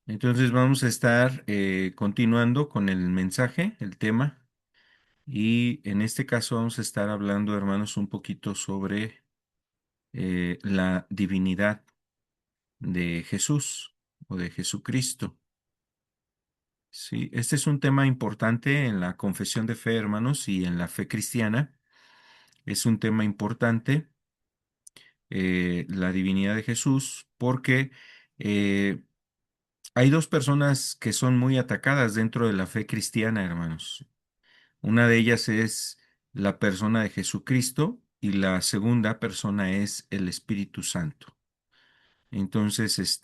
Entonces vamos a estar continuando con el mensaje, el tema, y en este caso vamos a estar hablando, hermanos, un poquito sobre la divinidad de Jesús o de Jesucristo. Sí, este es un tema importante en la confesión de fe, hermanos, y en la fe cristiana. Es un tema importante, la divinidad de Jesús, porque eh, hay dos personas que son muy atacadas dentro de la fe cristiana, hermanos. Una de ellas es la persona de Jesucristo y la segunda persona es el Espíritu Santo. Entonces,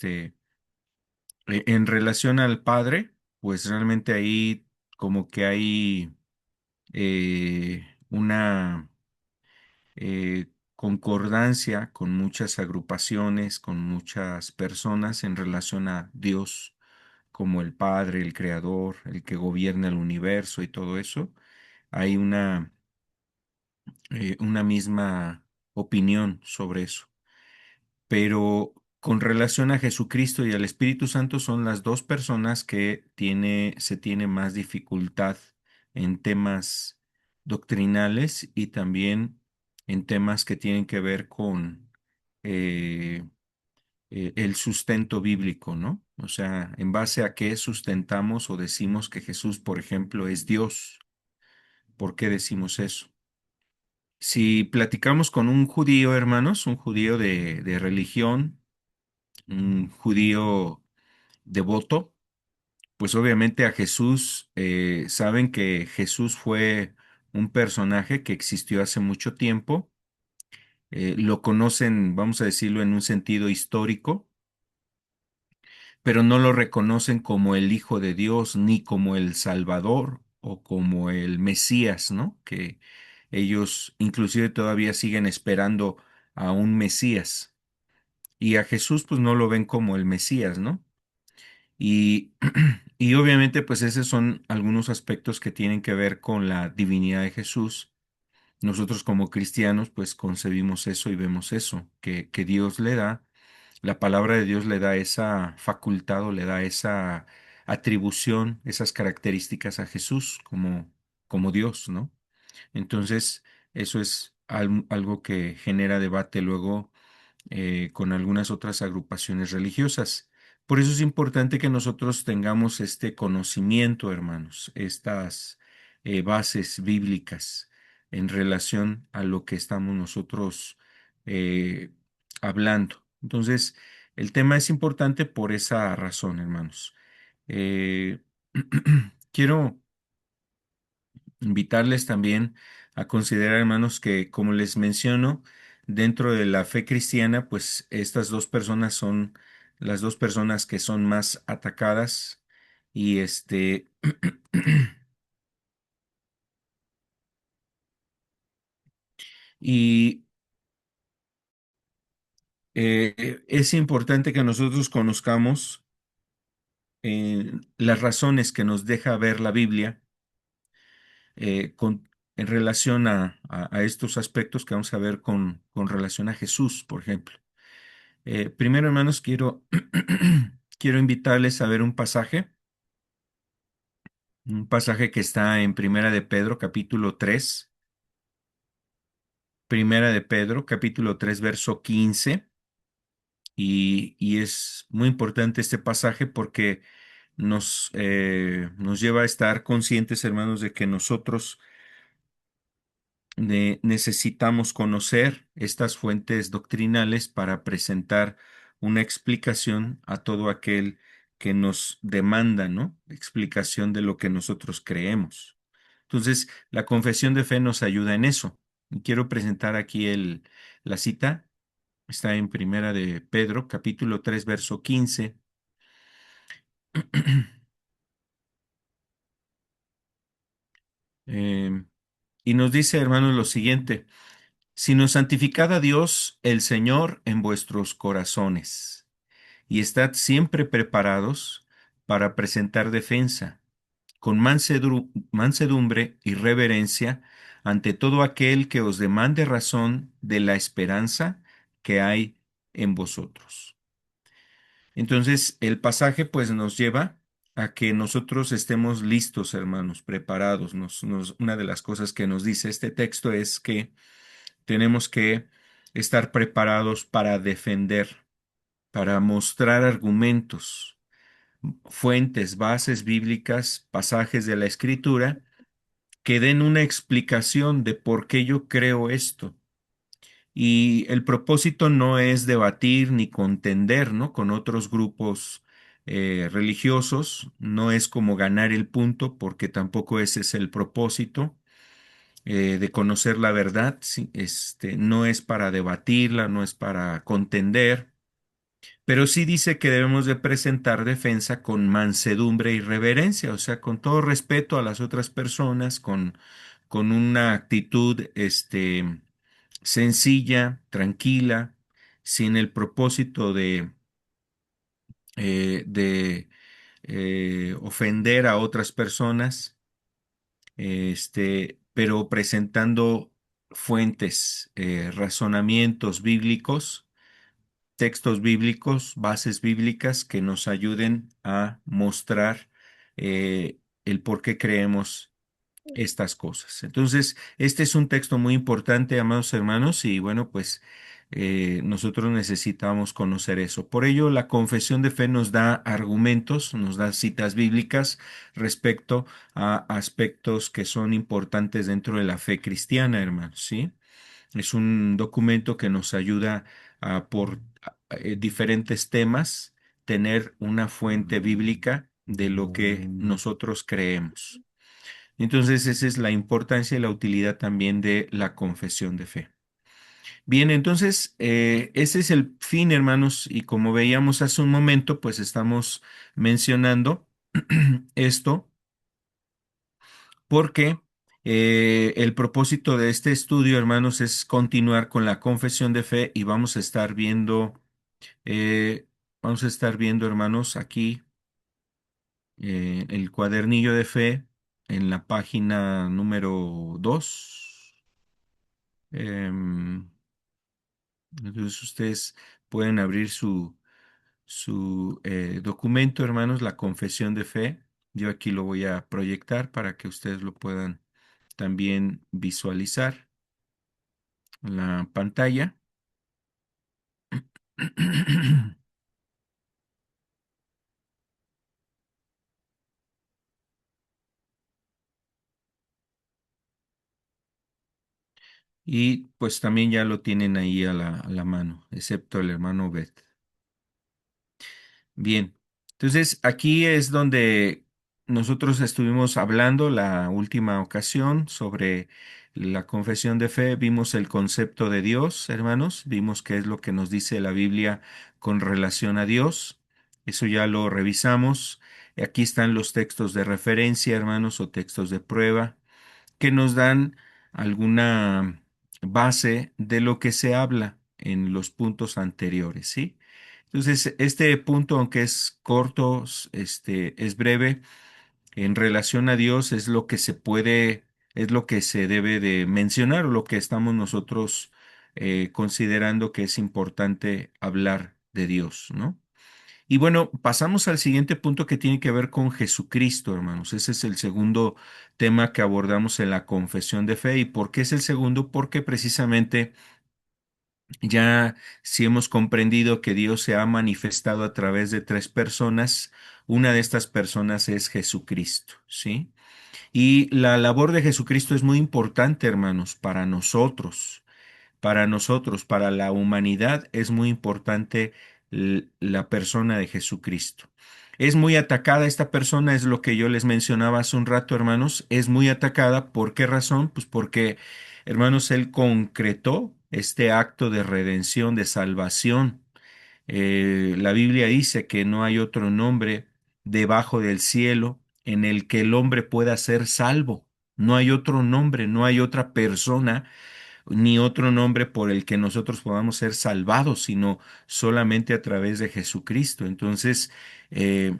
en relación al Padre, pues realmente ahí como que hay una concordancia con muchas agrupaciones, con muchas personas en relación a Dios como el Padre, el Creador, el que gobierna el universo y todo eso. Hay una misma opinión sobre eso. Pero con relación a Jesucristo y al Espíritu Santo son las dos personas que se tiene más dificultad en temas doctrinales y también en temas que tienen que ver con eh, el sustento bíblico, ¿no? O sea, en base a qué sustentamos o decimos que Jesús, por ejemplo, es Dios. ¿Por qué decimos eso? Si platicamos con un judío, hermanos, un judío de religión, un judío devoto, pues obviamente a Jesús, saben que Jesús fue un personaje que existió hace mucho tiempo, lo conocen, vamos a decirlo, en un sentido histórico, pero no lo reconocen como el Hijo de Dios, ni como el Salvador o como el Mesías, ¿no? Que ellos inclusive todavía siguen esperando a un Mesías. Y a Jesús pues no lo ven como el Mesías, ¿no? Y, y obviamente pues esos son algunos aspectos que tienen que ver con la divinidad de Jesús. Nosotros como cristianos pues concebimos eso y vemos eso, que Dios le da, la palabra de Dios le da esa facultad o le da esa atribución, esas características a Jesús como Dios, ¿no? Entonces, eso es algo que genera debate luego con algunas otras agrupaciones religiosas. Por eso es importante que nosotros tengamos este conocimiento, hermanos, estas bases bíblicas en relación a lo que estamos nosotros eh, hablando. Entonces, el tema es importante por esa razón, hermanos. Eh, quiero invitarles también a considerar, hermanos, que como les menciono, dentro de la fe cristiana, pues estas dos personas son las dos personas que son más atacadas y y es importante que nosotros conozcamos las razones que nos deja ver la Biblia en relación a estos aspectos que vamos a ver con relación a Jesús, por ejemplo. Primero, hermanos, quiero invitarles a ver un pasaje que está en Primera de Pedro, capítulo 3, Primera de Pedro, capítulo 3, verso 15, y es muy importante este pasaje porque nos lleva a estar conscientes, hermanos, de que nosotros necesitamos conocer estas fuentes doctrinales para presentar una explicación a todo aquel que nos demanda, ¿no? Explicación de lo que nosotros creemos. Entonces, la confesión de fe nos ayuda en eso. Y quiero presentar aquí la cita. Está en Primera de Pedro, capítulo 3, verso 15. Eh, y nos dice, hermanos, lo siguiente: sino santificad a Dios el Señor en vuestros corazones, y estad siempre preparados para presentar defensa, con mansedumbre y reverencia, ante todo aquel que os demande razón de la esperanza que hay en vosotros. Entonces, el pasaje pues nos lleva a que nosotros estemos listos, hermanos, preparados. Una de las cosas que nos dice este texto es que tenemos que estar preparados para defender, para mostrar argumentos, fuentes, bases bíblicas, pasajes de la Escritura que den una explicación de por qué yo creo esto. Y el propósito no es debatir ni contender, ¿no? Con otros grupos religiosos, no es como ganar el punto, porque tampoco ese es el propósito de conocer la verdad, sí, no es para debatirla, no es para contender, pero sí dice que debemos de presentar defensa con mansedumbre y reverencia, o sea, con todo respeto a las otras personas, con una actitud, sencilla, tranquila, sin el propósito de ofender a otras personas, pero presentando fuentes, razonamientos bíblicos, textos bíblicos, bases bíblicas que nos ayuden a mostrar el por qué creemos estas cosas. Entonces, este es un texto muy importante, amados hermanos, y bueno, pues nosotros necesitamos conocer eso. Por ello, la confesión de fe nos da argumentos, nos da citas bíblicas respecto a aspectos que son importantes dentro de la fe cristiana, hermanos, ¿sí? Es un documento que nos ayuda por diferentes temas tener una fuente bíblica de lo que nosotros creemos. Entonces, esa es la importancia y la utilidad también de la confesión de fe. Bien, entonces, ese es el fin, hermanos, y como veíamos hace un momento, pues estamos mencionando esto porque el propósito de este estudio, hermanos, es continuar con la confesión de fe y eh, vamos a estar viendo, hermanos, aquí el cuadernillo de fe en la página número 2. Em, entonces ustedes pueden abrir su documento, hermanos, la confesión de fe. Yo aquí lo voy a proyectar para que ustedes lo puedan también visualizar en la pantalla. Y pues también ya lo tienen ahí a la mano, excepto el hermano Beth. Bien, entonces aquí es donde nosotros estuvimos hablando la última ocasión sobre la confesión de fe. Vimos el concepto de Dios, hermanos, vimos qué es lo que nos dice la Biblia con relación a Dios. Eso ya lo revisamos. Aquí están los textos de referencia, hermanos, o textos de prueba que nos dan alguna base de lo que se habla en los puntos anteriores, ¿sí? Entonces, este punto, aunque es corto, es breve, en relación a Dios es lo que se puede, es lo que se debe de mencionar o lo que estamos nosotros considerando que es importante hablar de Dios, ¿no? Y bueno, pasamos al siguiente punto que tiene que ver con Jesucristo, hermanos. Ese es el segundo tema que abordamos en la confesión de fe. ¿Y por qué es el segundo? Porque precisamente ya si hemos comprendido que Dios se ha manifestado a través de tres personas, una de estas personas es Jesucristo, ¿sí? Y la labor de Jesucristo es muy importante, hermanos, para la humanidad es muy importante la persona de Jesucristo. Es muy atacada esta persona, es lo que yo les mencionaba hace un rato, hermanos, es muy atacada. ¿Por qué razón? Pues porque, hermanos, él concretó este acto de redención, de salvación. La Biblia dice que no hay otro nombre debajo del cielo en el que el hombre pueda ser salvo. No hay otro nombre, no hay otra persona ni otro nombre por el que nosotros podamos ser salvados, sino solamente a través de Jesucristo. Entonces, eh,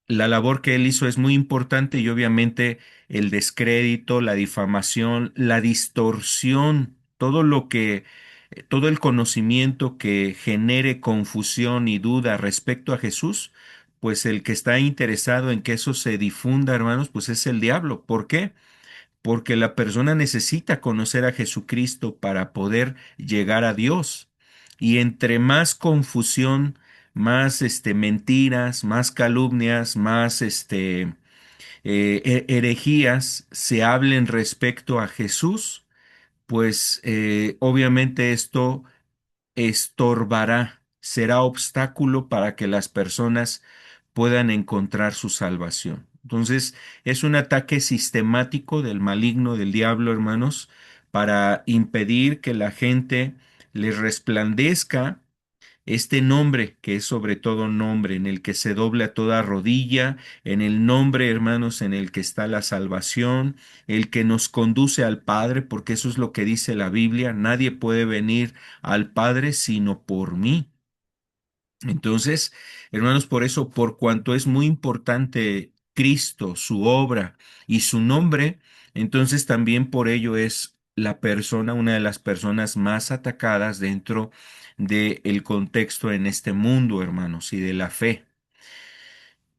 la labor que él hizo es muy importante y obviamente el descrédito, la difamación, la distorsión, todo lo que todo el conocimiento que genere confusión y duda respecto a Jesús, pues el que está interesado en que eso se difunda, hermanos, pues es el diablo. ¿Por qué? Porque la persona necesita conocer a Jesucristo para poder llegar a Dios. Y entre más confusión, más mentiras, más calumnias, más herejías se hablen respecto a Jesús, pues obviamente esto estorbará, será obstáculo para que las personas puedan encontrar su salvación. Entonces, es un ataque sistemático del maligno, del diablo, hermanos, para impedir que la gente les resplandezca este nombre, que es sobre todo nombre, en el que se dobla toda rodilla, en el nombre, hermanos, en el que está la salvación, el que nos conduce al Padre, porque eso es lo que dice la Biblia, nadie puede venir al Padre sino por mí. Entonces, hermanos, por eso, por cuanto es muy importante Cristo, su obra y su nombre, entonces también por ello es la persona, una de las personas más atacadas dentro del contexto en este mundo, hermanos, y de la fe.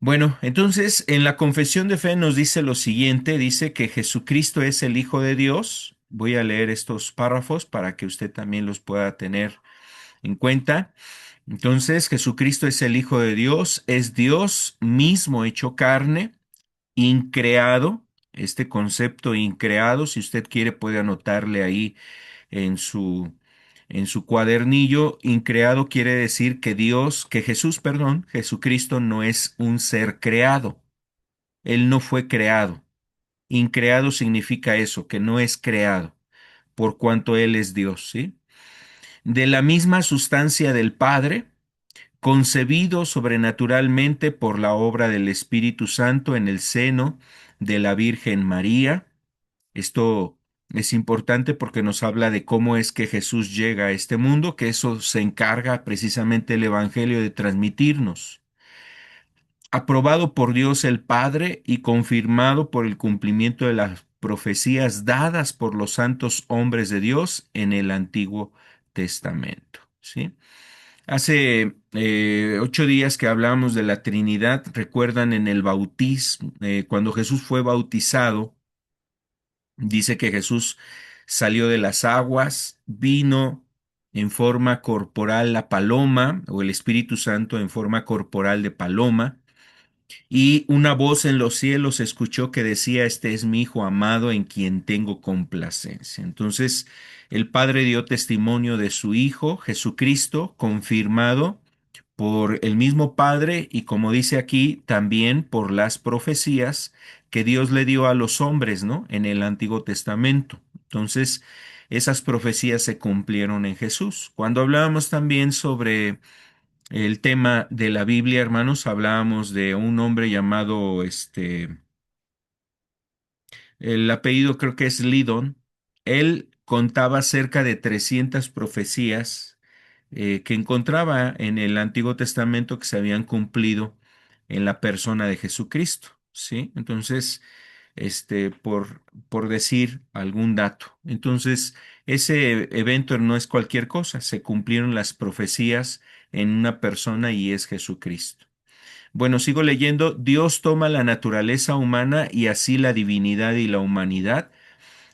Bueno, entonces en la confesión de fe nos dice lo siguiente, dice que Jesucristo es el Hijo de Dios. Voy a leer estos párrafos para que usted también los pueda tener en cuenta. Entonces, Jesucristo es el Hijo de Dios, es Dios mismo hecho carne, increado. Este concepto increado, si usted quiere, puede anotarle ahí en su cuadernillo. Increado quiere decir que Dios, que Jesús, perdón, Jesucristo no es un ser creado. Él no fue creado. Increado significa eso, que no es creado, por cuanto Él es Dios, ¿sí? De la misma sustancia del Padre, concebido sobrenaturalmente por la obra del Espíritu Santo en el seno de la Virgen María. Esto es importante porque nos habla de cómo es que Jesús llega a este mundo, que eso se encarga precisamente el Evangelio de transmitirnos. Aprobado por Dios el Padre y confirmado por el cumplimiento de las profecías dadas por los santos hombres de Dios en el Antiguo Testamento. ¿Sí? Hace 8 días que hablamos de la Trinidad, recuerdan en el bautismo, cuando Jesús fue bautizado, dice que Jesús salió de las aguas, vino en forma corporal la paloma, o el Espíritu Santo en forma corporal de paloma, y una voz en los cielos escuchó que decía, este es mi Hijo amado en quien tengo complacencia. Entonces, el Padre dio testimonio de su Hijo, Jesucristo, confirmado por el mismo Padre y como dice aquí, también por las profecías que Dios le dio a los hombres, ¿no? En el Antiguo Testamento. Entonces, esas profecías se cumplieron en Jesús. Cuando hablábamos también sobre el tema de la Biblia, hermanos, hablábamos de un hombre llamado, el apellido creo que es Lidon. Él contaba cerca de 300 profecías que encontraba en el Antiguo Testamento que se habían cumplido en la persona de Jesucristo, ¿sí? Entonces, por decir algún dato. Entonces, ese evento no es cualquier cosa, se cumplieron las profecías en una persona y es Jesucristo. Bueno, sigo leyendo. Dios toma la naturaleza humana y así la divinidad y la humanidad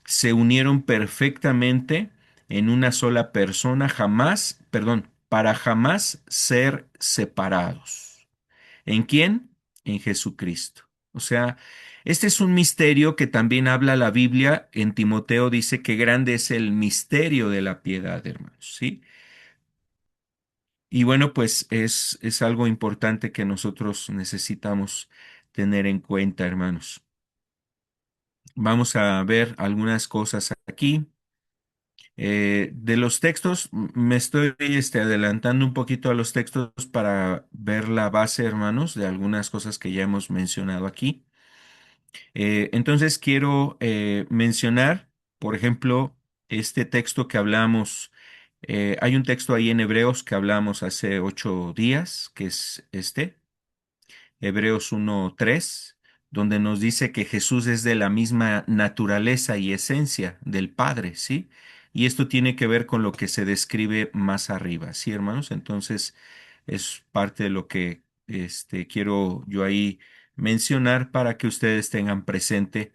se unieron perfectamente en una sola persona, jamás, perdón, para jamás ser separados. ¿En quién? En Jesucristo. O sea, este es un misterio que también habla la Biblia. En Timoteo dice que grande es el misterio de la piedad, hermanos, ¿sí? Y bueno, pues es algo importante que nosotros necesitamos tener en cuenta, hermanos. Vamos a ver algunas cosas aquí. De los textos, me estoy adelantando un poquito a los textos para ver la base, hermanos, de algunas cosas que ya hemos mencionado aquí. Entonces quiero mencionar, por ejemplo, este texto que hablamos. Hay un texto ahí en Hebreos que hablamos hace 8 días, que es Hebreos 1:3, donde nos dice que Jesús es de la misma naturaleza y esencia del Padre, ¿sí? y esto tiene que ver con lo que se describe más arriba, ¿sí, hermanos? Entonces, es parte de lo que quiero yo ahí mencionar para que ustedes tengan presente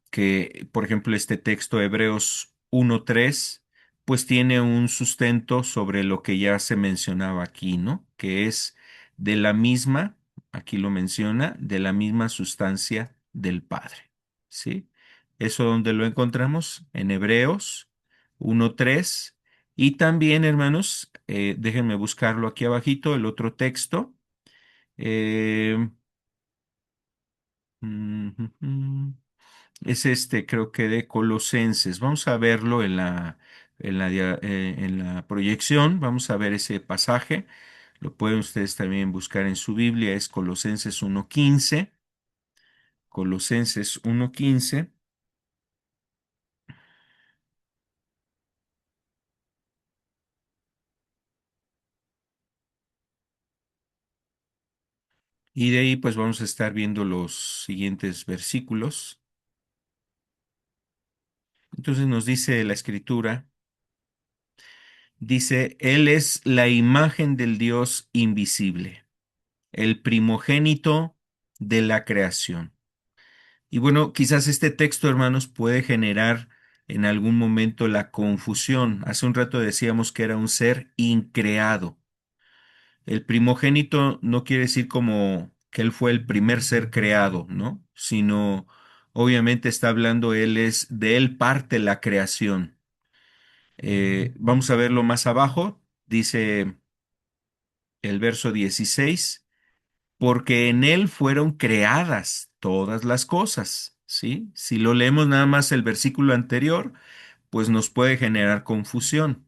que, por ejemplo, este texto Hebreos 1:3, pues tiene un sustento sobre lo que ya se mencionaba aquí, ¿no? Que es de la misma, aquí lo menciona, de la misma sustancia del Padre, ¿sí? Eso donde lo encontramos en Hebreos 1:3 y también, hermanos, déjenme buscarlo aquí abajito, el otro texto. eh, ujú. Es creo que de Colosenses. Vamos a verlo en la proyección. Vamos a ver ese pasaje. Lo pueden ustedes también buscar en su Biblia. Es Colosenses 1:15. Colosenses 1:15. Y de ahí pues vamos a estar viendo los siguientes versículos. Entonces nos dice la Escritura, dice, Él es la imagen del Dios invisible, el primogénito de la creación. Y bueno, quizás este texto, hermanos, puede generar en algún momento la confusión. Hace un rato decíamos que era un ser increado. El primogénito no quiere decir como que él fue el primer ser creado, ¿no? Sino, obviamente está hablando él es de él parte la creación. Vamos a verlo más abajo. Dice el verso 16, porque en él fueron creadas todas las cosas, ¿sí? Si lo leemos nada más el versículo anterior, pues nos puede generar confusión,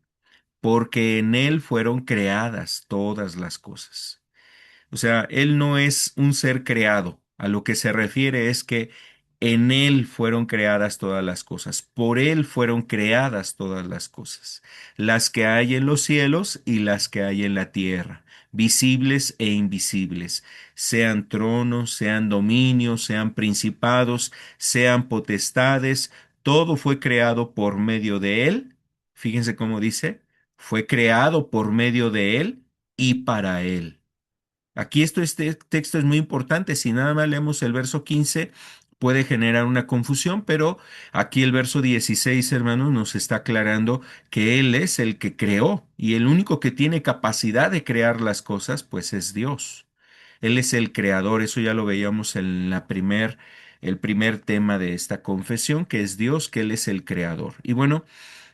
porque en él fueron creadas todas las cosas. O sea, Él no es un ser creado. A lo que se refiere es que en Él fueron creadas todas las cosas. Por Él fueron creadas todas las cosas. Las que hay en los cielos y las que hay en la tierra, visibles e invisibles, sean tronos, sean dominios, sean principados, sean potestades, todo fue creado por medio de Él. Fíjense cómo dice, fue creado por medio de Él y para Él. Aquí este texto es muy importante. Si nada más leemos el verso 15, puede generar una confusión, pero aquí el verso 16, hermanos, nos está aclarando que Él es el que creó y el único que tiene capacidad de crear las cosas, pues es Dios. Él es el creador. Eso ya lo veíamos en el primer tema de esta confesión, que es Dios, que Él es el creador. Y bueno,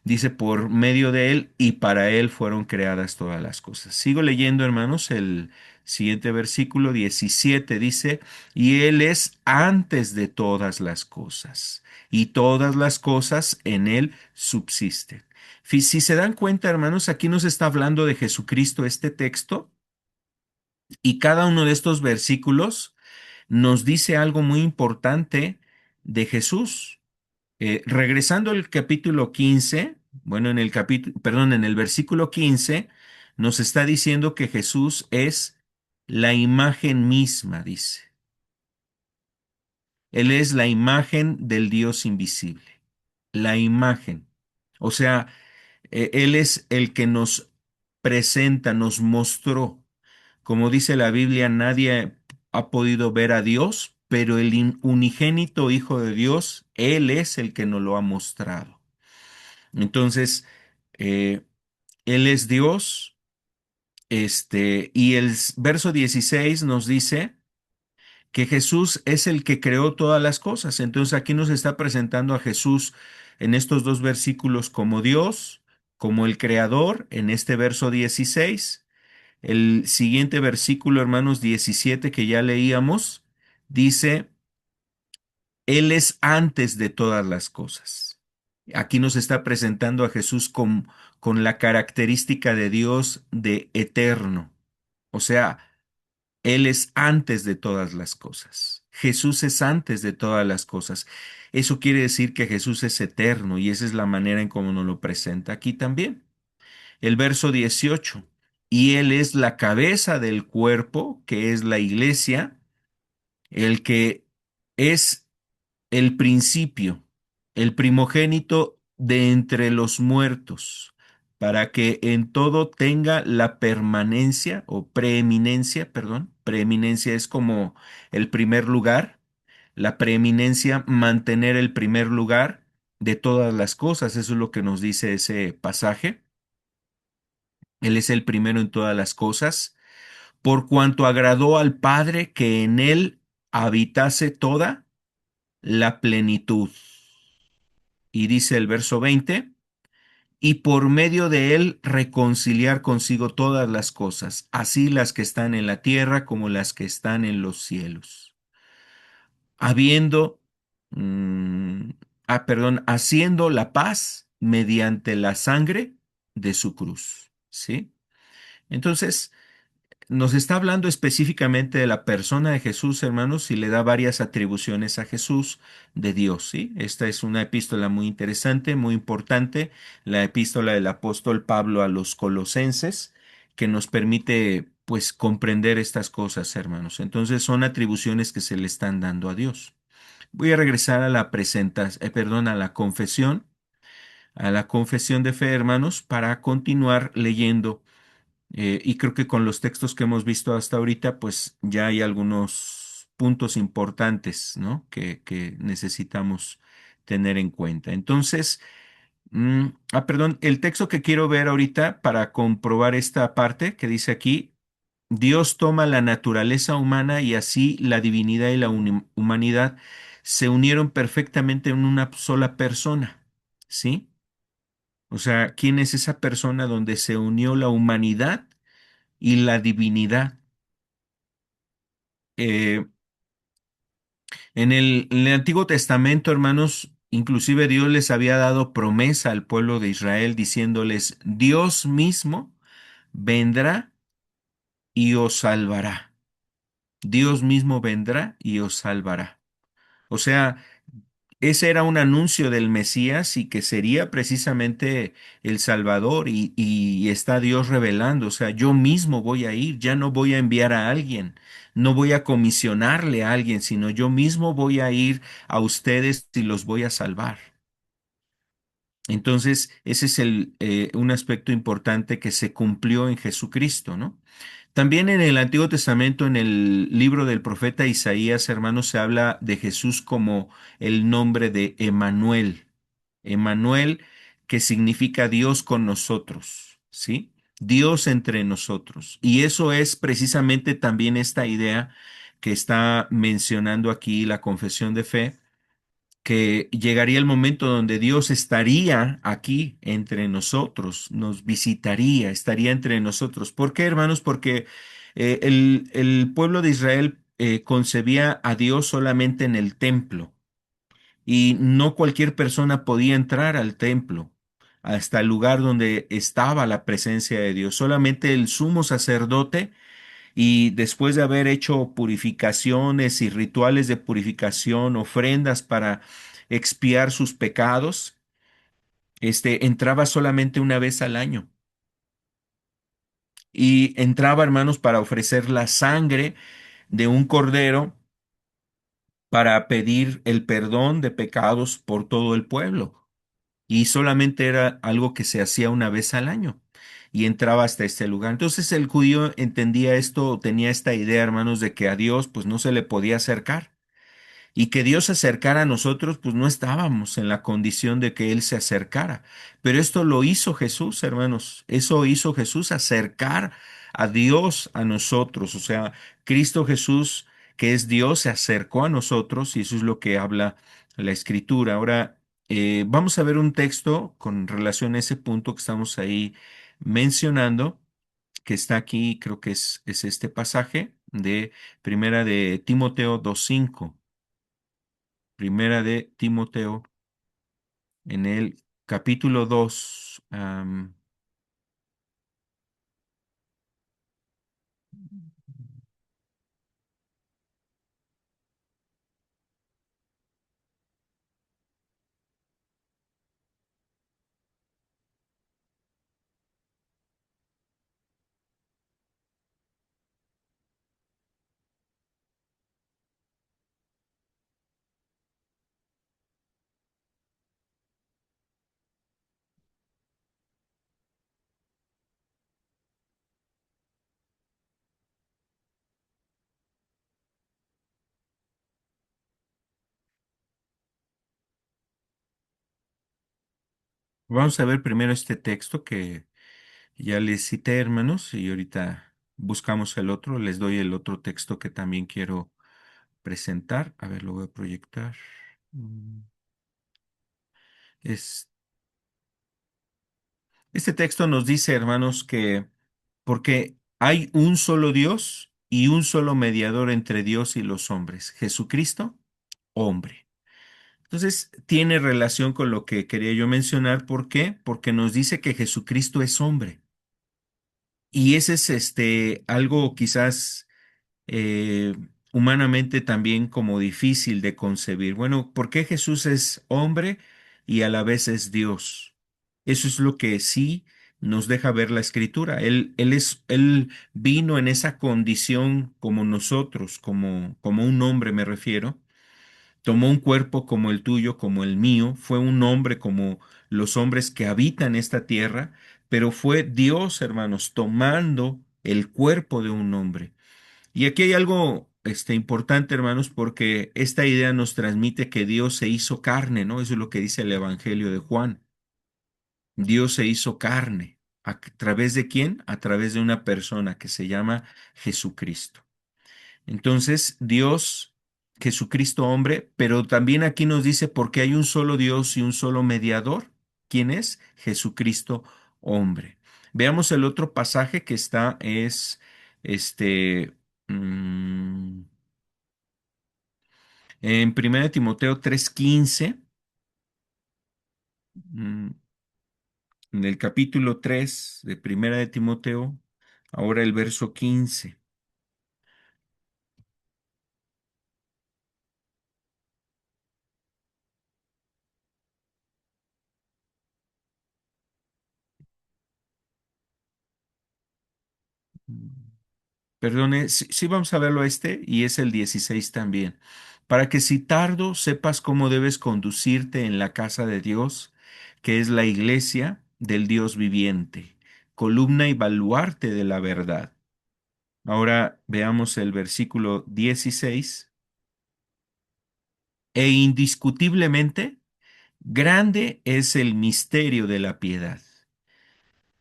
dice, por medio de Él y para Él fueron creadas todas las cosas. Sigo leyendo, hermanos, el siguiente versículo 17 dice, y Él es antes de todas las cosas, y todas las cosas en Él subsisten. Si se dan cuenta, hermanos, aquí nos está hablando de Jesucristo este texto, y cada uno de estos versículos nos dice algo muy importante de Jesús. Regresando al capítulo 15, bueno, en el capítulo, perdón, en el versículo 15, nos está diciendo que Jesús es la imagen misma, dice. Él es la imagen del Dios invisible. La imagen. O sea, Él es el que nos presenta, nos mostró. Como dice la Biblia, nadie ha podido ver a Dios, pero el unigénito Hijo de Dios, Él es el que nos lo ha mostrado. Entonces, eh, Él es Dios, y el verso 16 nos dice que Jesús es el que creó todas las cosas. Entonces, aquí nos está presentando a Jesús en estos dos versículos como Dios, como el creador, en este verso 16. El siguiente versículo, hermanos, 17 que ya leíamos, dice, Él es antes de todas las cosas. Aquí nos está presentando a Jesús con la característica de Dios de eterno. O sea, Él es antes de todas las cosas. Jesús es antes de todas las cosas. Eso quiere decir que Jesús es eterno y esa es la manera en cómo nos lo presenta aquí también. El verso 18. Y Él es la cabeza del cuerpo, que es la iglesia, el que es el principio, el primogénito de entre los muertos, para que en todo tenga la permanencia o preeminencia, perdón, preeminencia es como el primer lugar, la preeminencia, mantener el primer lugar de todas las cosas, eso es lo que nos dice ese pasaje. Él es el primero en todas las cosas, por cuanto agradó al Padre que en él habitase toda la plenitud. Y dice el verso 20, y por medio de él reconciliar consigo todas las cosas, así las que están en la tierra como las que están en los cielos, habiendo, perdón, haciendo la paz mediante la sangre de su cruz, ¿sí? Entonces, nos está hablando específicamente de la persona de Jesús, hermanos, y le da varias atribuciones a Jesús de Dios, ¿sí? Esta es una epístola muy interesante, muy importante, la epístola del apóstol Pablo a los Colosenses, que nos permite, pues, comprender estas cosas, hermanos. Entonces, son atribuciones que se le están dando a Dios. Voy a regresar a la perdón, a la confesión de fe, hermanos, para continuar leyendo y creo que con los textos que hemos visto hasta ahorita, pues ya hay algunos puntos importantes, ¿no? Que necesitamos tener en cuenta. Entonces, perdón, el texto que quiero ver ahorita para comprobar esta parte que dice aquí, Dios toma la naturaleza humana y así la divinidad y la humanidad se unieron perfectamente en una sola persona, ¿sí? O sea, ¿quién es esa persona donde se unió la humanidad y la divinidad? Eh, en el Antiguo Testamento, hermanos, inclusive Dios les había dado promesa al pueblo de Israel diciéndoles, Dios mismo vendrá y os salvará. Dios mismo vendrá y os salvará. O sea, ese era un anuncio del Mesías y que sería precisamente el Salvador y está Dios revelando, o sea, yo mismo voy a ir, ya no voy a enviar a alguien, no voy a comisionarle a alguien, sino yo mismo voy a ir a ustedes y los voy a salvar. Entonces, ese es un aspecto importante que se cumplió en Jesucristo, ¿no? También en el Antiguo Testamento, en el libro del profeta Isaías, hermanos, se habla de Jesús como el nombre de Emanuel. Emanuel, que significa Dios con nosotros, ¿sí? Dios entre nosotros. Y eso es precisamente también esta idea que está mencionando aquí la confesión de fe, que llegaría el momento donde Dios estaría aquí entre nosotros, nos visitaría, estaría entre nosotros. ¿Por qué, hermanos? Porque el pueblo de Israel concebía a Dios solamente en el templo y no cualquier persona podía entrar al templo, hasta el lugar donde estaba la presencia de Dios. Solamente el sumo sacerdote y después de haber hecho purificaciones y rituales de purificación, ofrendas para expiar sus pecados, entraba solamente una vez al año. Y entraba, hermanos, para ofrecer la sangre de un cordero para pedir el perdón de pecados por todo el pueblo. Y solamente era algo que se hacía una vez al año y entraba hasta este lugar. Entonces el judío entendía esto, tenía esta idea, hermanos, de que a Dios pues no se le podía acercar y que Dios se acercara a nosotros, pues no estábamos en la condición de que Él se acercara. Pero esto lo hizo Jesús, hermanos. Eso hizo Jesús, acercar a Dios a nosotros. O sea, Cristo Jesús, que es Dios, se acercó a nosotros y eso es lo que habla la Escritura. Ahora, vamos a ver un texto con relación a ese punto que estamos ahí mencionando, que está aquí, creo que es este pasaje de Primera de Timoteo 2:5. Primera de Timoteo, en el capítulo 2. Vamos a ver primero este texto que ya les cité, hermanos, y ahorita buscamos el otro. Les doy el otro texto que también quiero presentar. A ver, lo voy a proyectar. Mm, Es, este texto nos dice, hermanos, que porque hay un solo Dios y un solo mediador entre Dios y los hombres, Jesucristo, hombre. Entonces, tiene relación con lo que quería yo mencionar. ¿Por qué? Porque nos dice que Jesucristo es hombre. Y ese es algo quizás eh, humanamente también como difícil de concebir. Bueno, ¿por qué Jesús es hombre y a la vez es Dios? Eso es lo que sí nos deja ver la Escritura. Él vino en esa condición como nosotros, como un hombre me refiero. Tomó un cuerpo como el tuyo, como el mío, fue un hombre como los hombres que habitan esta tierra, pero fue Dios, hermanos, tomando el cuerpo de un hombre. Y aquí hay algo importante, hermanos, porque esta idea nos transmite que Dios se hizo carne, ¿no? Eso es lo que dice el Evangelio de Juan. Dios se hizo carne. ¿A través de quién? A través de una persona que se llama Jesucristo. Entonces, Dios, Jesucristo hombre, pero también aquí nos dice porque hay un solo Dios y un solo mediador. ¿Quién es? Jesucristo hombre. Veamos el otro pasaje que está, es este, mm, en 1 Timoteo 3:15, mm, en el capítulo 3 de Primera de Timoteo, ahora el verso 15. Perdone, sí, sí vamos a verlo y es el 16 también. Para que si tardo sepas cómo debes conducirte en la casa de Dios, que es la iglesia del Dios viviente, columna y baluarte de la verdad. Ahora veamos el versículo 16. E indiscutiblemente, grande es el misterio de la piedad.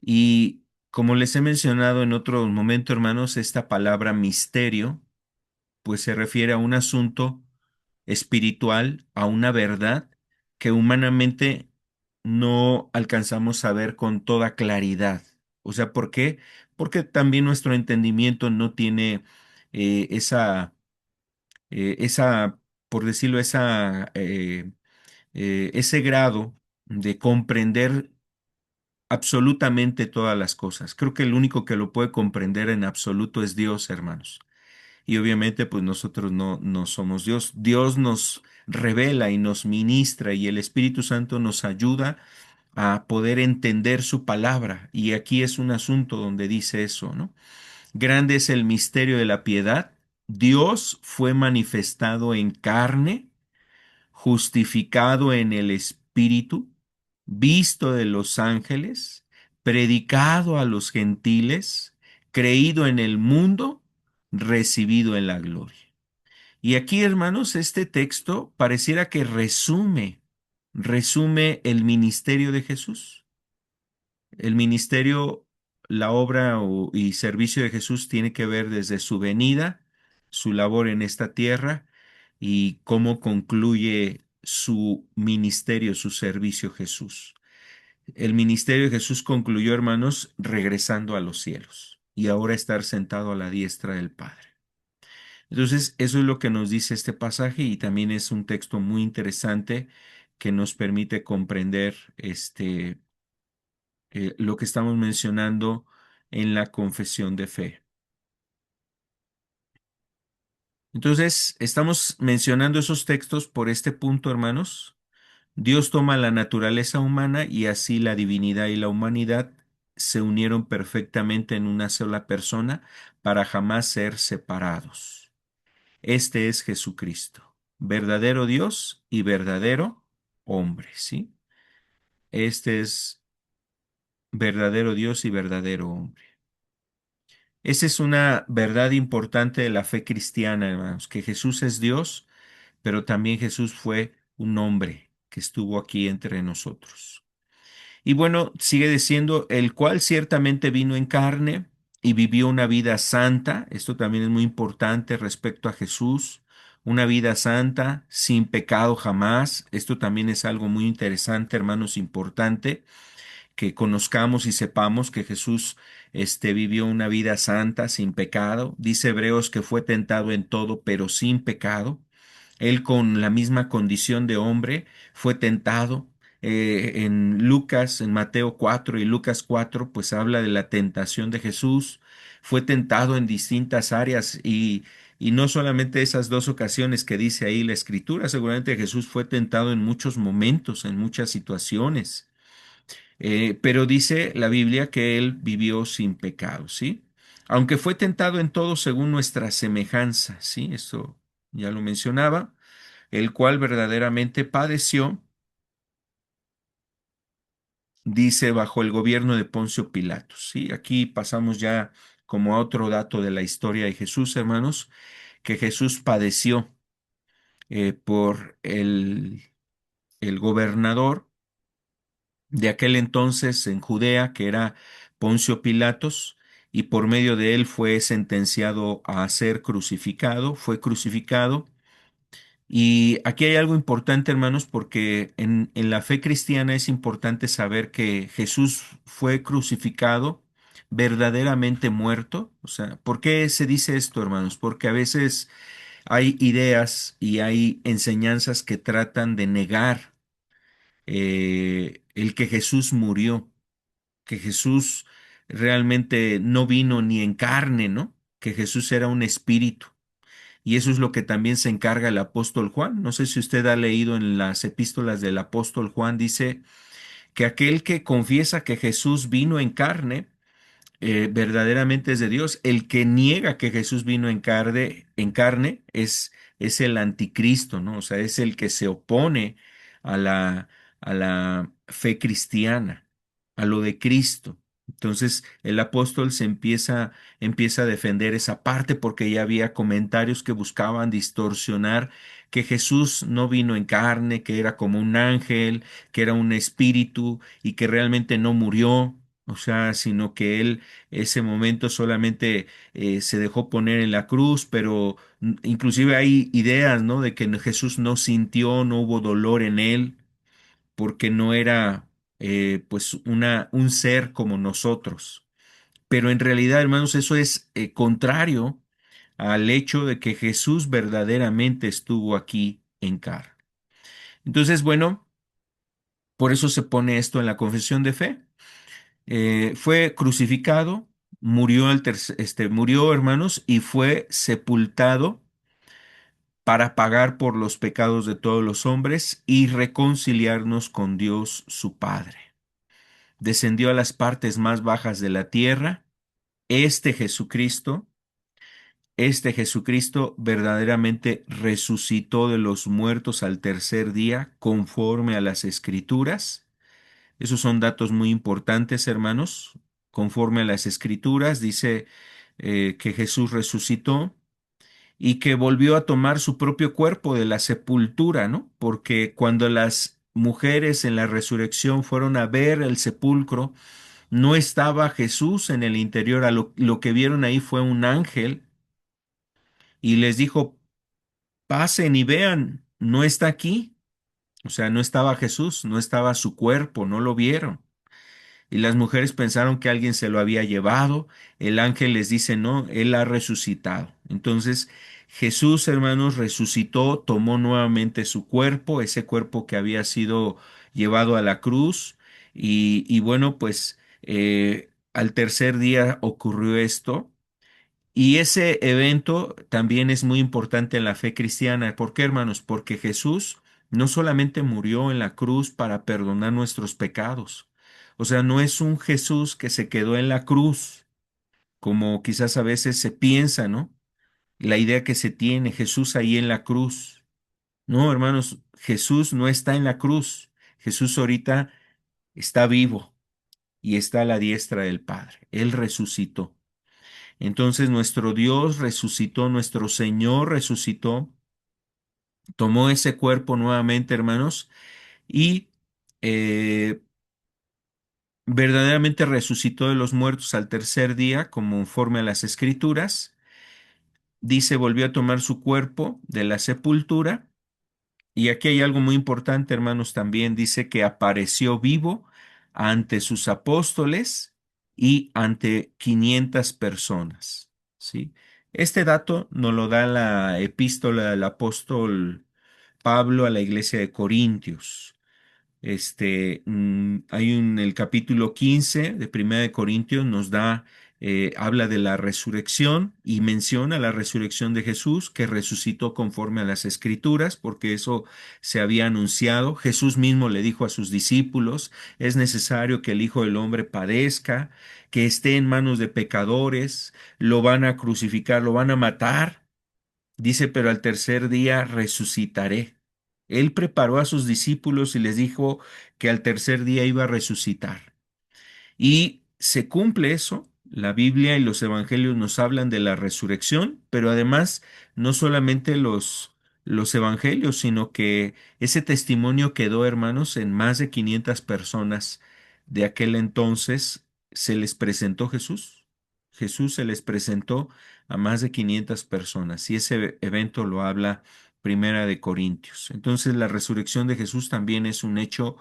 Y como les he mencionado en otro momento, hermanos, esta palabra misterio pues se refiere a un asunto espiritual, a una verdad que humanamente no alcanzamos a ver con toda claridad. O sea, ¿por qué? Porque también nuestro entendimiento no tiene esa, por decirlo, ese grado de comprender absolutamente todas las cosas. Creo que el único que lo puede comprender en absoluto es Dios, hermanos. Y obviamente, pues nosotros no somos Dios. Dios nos revela y nos ministra y el Espíritu Santo nos ayuda a poder entender su palabra. Y aquí es un asunto donde dice eso, ¿no? Grande es el misterio de la piedad. Dios fue manifestado en carne, justificado en el Espíritu, visto de los ángeles, predicado a los gentiles, creído en el mundo, recibido en la gloria. Y aquí, hermanos, este texto pareciera que resume el ministerio de Jesús. El ministerio, la obra y servicio de Jesús tiene que ver desde su venida, su labor en esta tierra y cómo concluye su ministerio, su servicio Jesús. El ministerio de Jesús concluyó, hermanos, regresando a los cielos y ahora estar sentado a la diestra del Padre. Entonces, eso es lo que nos dice este pasaje y también es un texto muy interesante que nos permite comprender lo que estamos mencionando en la confesión de fe. Entonces, estamos mencionando esos textos por este punto, hermanos. Dios toma la naturaleza humana y así la divinidad y la humanidad se unieron perfectamente en una sola persona para jamás ser separados. Este es Jesucristo, verdadero Dios y verdadero hombre, ¿sí? Este es verdadero Dios y verdadero hombre. Esa es una verdad importante de la fe cristiana, hermanos, que Jesús es Dios, pero también Jesús fue un hombre que estuvo aquí entre nosotros. Y bueno, sigue diciendo, el cual ciertamente vino en carne y vivió una vida santa. Esto también es muy importante respecto a Jesús. Una vida santa, sin pecado jamás. Esto también es algo muy interesante, hermanos, importante que conozcamos y sepamos que Jesús vivió una vida santa, sin pecado. Dice Hebreos que fue tentado en todo, pero sin pecado. Él con la misma condición de hombre fue tentado. En Lucas, en Mateo 4 y Lucas 4, pues habla de la tentación de Jesús. Fue tentado en distintas áreas y no solamente esas dos ocasiones que dice ahí la Escritura, seguramente Jesús fue tentado en muchos momentos, en muchas situaciones. Pero dice la Biblia que él vivió sin pecado, ¿sí? Aunque fue tentado en todo según nuestra semejanza, ¿sí? Eso ya lo mencionaba, el cual verdaderamente padeció, dice, bajo el gobierno de Poncio Pilatos, ¿sí? Aquí pasamos ya como a otro dato de la historia de Jesús, hermanos, que Jesús padeció por el gobernador de aquel entonces en Judea, que era Poncio Pilatos, y por medio de él fue sentenciado a ser crucificado, fue crucificado. Y aquí hay algo importante, hermanos, porque en la fe cristiana es importante saber que Jesús fue crucificado, verdaderamente muerto. O sea, ¿por qué se dice esto, hermanos? Porque a veces hay ideas y hay enseñanzas que tratan de negar el que Jesús murió, que Jesús realmente no vino ni en carne, ¿no? Que Jesús era un espíritu. Y eso es lo que también se encarga el apóstol Juan. No sé si usted ha leído en las epístolas del apóstol Juan, dice que aquel que confiesa que Jesús vino en carne, verdaderamente es de Dios. El que niega que Jesús vino en carne es el anticristo, ¿no? O sea, es el que se opone a a la fe cristiana, a lo de Cristo. Entonces el apóstol empieza a defender esa parte porque ya había comentarios que buscaban distorsionar que Jesús no vino en carne, que era como un ángel, que era un espíritu y que realmente no murió, o sea, sino que él ese momento solamente se dejó poner en la cruz, pero inclusive hay ideas, ¿no? De que Jesús no sintió, no hubo dolor en él, porque no era pues un ser como nosotros. Pero en realidad, hermanos, eso es contrario al hecho de que Jesús verdaderamente estuvo aquí en carne. Entonces, bueno, por eso se pone esto en la confesión de fe. Fue crucificado, murió, hermanos, y fue sepultado para pagar por los pecados de todos los hombres y reconciliarnos con Dios su Padre. Descendió a las partes más bajas de la tierra. Este Jesucristo, este Jesucristo verdaderamente resucitó de los muertos al tercer día, conforme a las Escrituras. Esos son datos muy importantes, hermanos. Conforme a las Escrituras, dice que Jesús resucitó y que volvió a tomar su propio cuerpo de la sepultura, ¿no? Porque cuando las mujeres en la resurrección fueron a ver el sepulcro, no estaba Jesús en el interior. Lo que vieron ahí fue un ángel y les dijo, pasen y vean, no está aquí. O sea, no estaba Jesús, no estaba su cuerpo, no lo vieron. Y las mujeres pensaron que alguien se lo había llevado. El ángel les dice, no, él ha resucitado. Entonces, Jesús, hermanos, resucitó, tomó nuevamente su cuerpo, ese cuerpo que había sido llevado a la cruz. Y bueno, pues al tercer día ocurrió esto. Y ese evento también es muy importante en la fe cristiana. ¿Por qué, hermanos? Porque Jesús no solamente murió en la cruz para perdonar nuestros pecados. O sea, no es un Jesús que se quedó en la cruz, como quizás a veces se piensa, ¿no? La idea que se tiene, Jesús ahí en la cruz. No, hermanos, Jesús no está en la cruz. Jesús ahorita está vivo y está a la diestra del Padre. Él resucitó. Entonces nuestro Dios resucitó, nuestro Señor resucitó, tomó ese cuerpo nuevamente, hermanos, y verdaderamente resucitó de los muertos al tercer día, conforme a las Escrituras. Dice, volvió a tomar su cuerpo de la sepultura. Y aquí hay algo muy importante, hermanos, también dice que apareció vivo ante sus apóstoles y ante 500 personas, ¿sí? Este dato nos lo da la epístola del apóstol Pablo a la iglesia de Corintios. Hay el capítulo 15 de Primera de Corintios nos da, habla de la resurrección y menciona la resurrección de Jesús, que resucitó conforme a las Escrituras, porque eso se había anunciado. Jesús mismo le dijo a sus discípulos, es necesario que el Hijo del Hombre padezca, que esté en manos de pecadores, lo van a crucificar, lo van a matar. Dice, pero al tercer día resucitaré. Él preparó a sus discípulos y les dijo que al tercer día iba a resucitar. Y se cumple eso. La Biblia y los evangelios nos hablan de la resurrección, pero además no solamente los evangelios, sino que ese testimonio quedó, hermanos, en más de 500 personas de aquel entonces. Se les presentó Jesús. Jesús se les presentó a más de 500 personas y ese evento lo habla Primera de Corintios. Entonces la resurrección de Jesús también es un hecho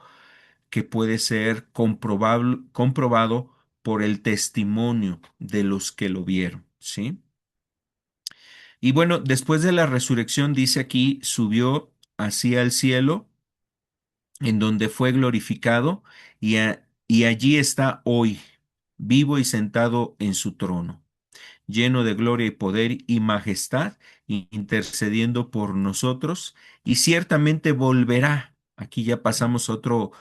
que puede ser comprobado por el testimonio de los que lo vieron, ¿sí? Y bueno, después de la resurrección, dice aquí, subió hacia el cielo, en donde fue glorificado, y allí está hoy, vivo y sentado en su trono, lleno de gloria y poder y majestad, intercediendo por nosotros, y ciertamente volverá. Aquí ya pasamos a otro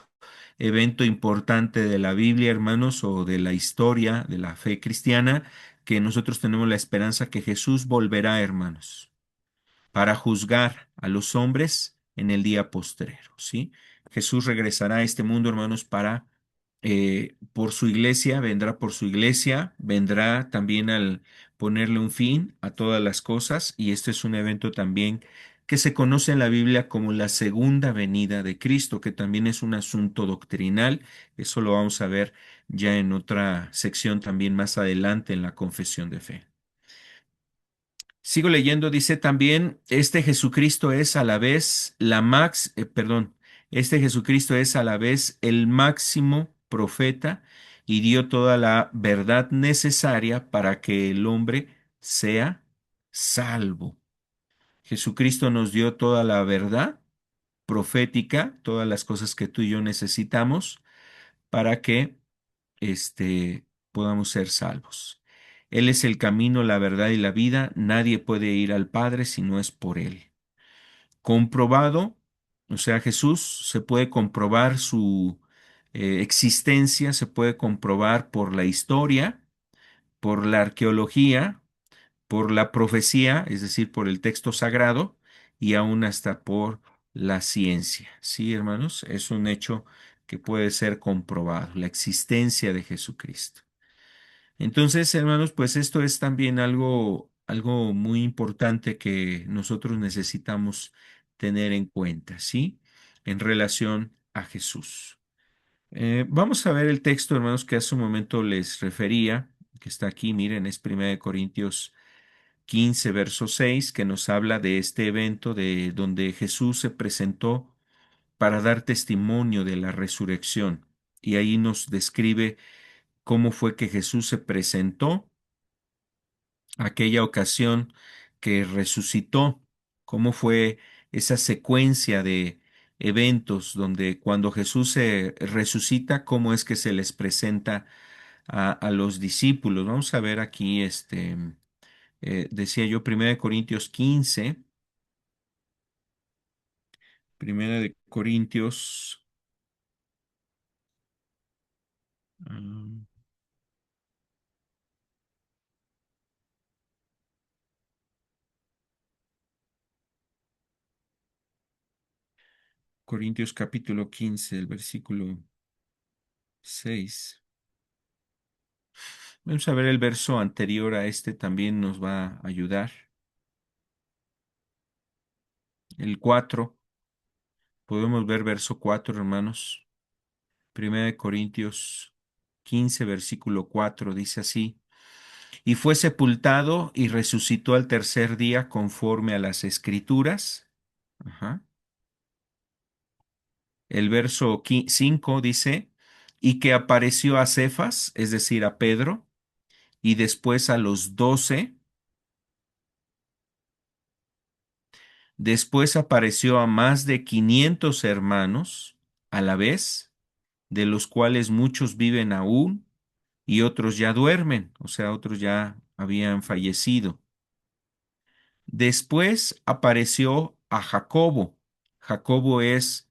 evento importante de la Biblia, hermanos, o de la historia de la fe cristiana, que nosotros tenemos la esperanza que Jesús volverá, hermanos, para juzgar a los hombres en el día postrero, ¿sí? Jesús regresará a este mundo, hermanos, para por su iglesia, vendrá por su iglesia, vendrá también al ponerle un fin a todas las cosas, y este es un evento también que se conoce en la Biblia como la segunda venida de Cristo, que también es un asunto doctrinal. Eso lo vamos a ver ya en otra sección también más adelante en la confesión de fe. Sigo leyendo, dice también, este Jesucristo es a la vez este Jesucristo es a la vez el máximo profeta y dio toda la verdad necesaria para que el hombre sea salvo. Jesucristo nos dio toda la verdad profética, todas las cosas que tú y yo necesitamos para que podamos ser salvos. Él es el camino, la verdad y la vida. Nadie puede ir al Padre si no es por Él. Comprobado, o sea, Jesús se puede comprobar su existencia, se puede comprobar por la historia, por la arqueología, por la profecía, es decir, por el texto sagrado y aún hasta por la ciencia. Sí, hermanos, es un hecho que puede ser comprobado, la existencia de Jesucristo. Entonces, hermanos, pues esto es también algo muy importante que nosotros necesitamos tener en cuenta, ¿sí? En relación a Jesús. Vamos a ver el texto, hermanos, que hace un momento les refería, que está aquí, miren, es 1 Corintios 15, verso 6, que nos habla de este evento de donde Jesús se presentó para dar testimonio de la resurrección. Y ahí nos describe cómo fue que Jesús se presentó aquella ocasión que resucitó, cómo fue esa secuencia de eventos donde cuando Jesús se resucita, cómo es que se les presenta a los discípulos. Vamos a ver aquí, decía yo, 1 Corintios 15, 1 ah, Corintios capítulo 15, el versículo 6. Vamos a ver el verso anterior a este, también nos va a ayudar. El 4. Podemos ver verso 4, hermanos. 1 Corintios. 15, versículo 4, dice así: y fue sepultado y resucitó al tercer día conforme a las Escrituras. Ajá. El verso 5 dice: y que apareció a Cefas, es decir, a Pedro, y después a los 12. Después apareció a más de 500 hermanos a la vez, de los cuales muchos viven aún y otros ya duermen, o sea, otros ya habían fallecido. Después apareció a Jacobo. Jacobo es,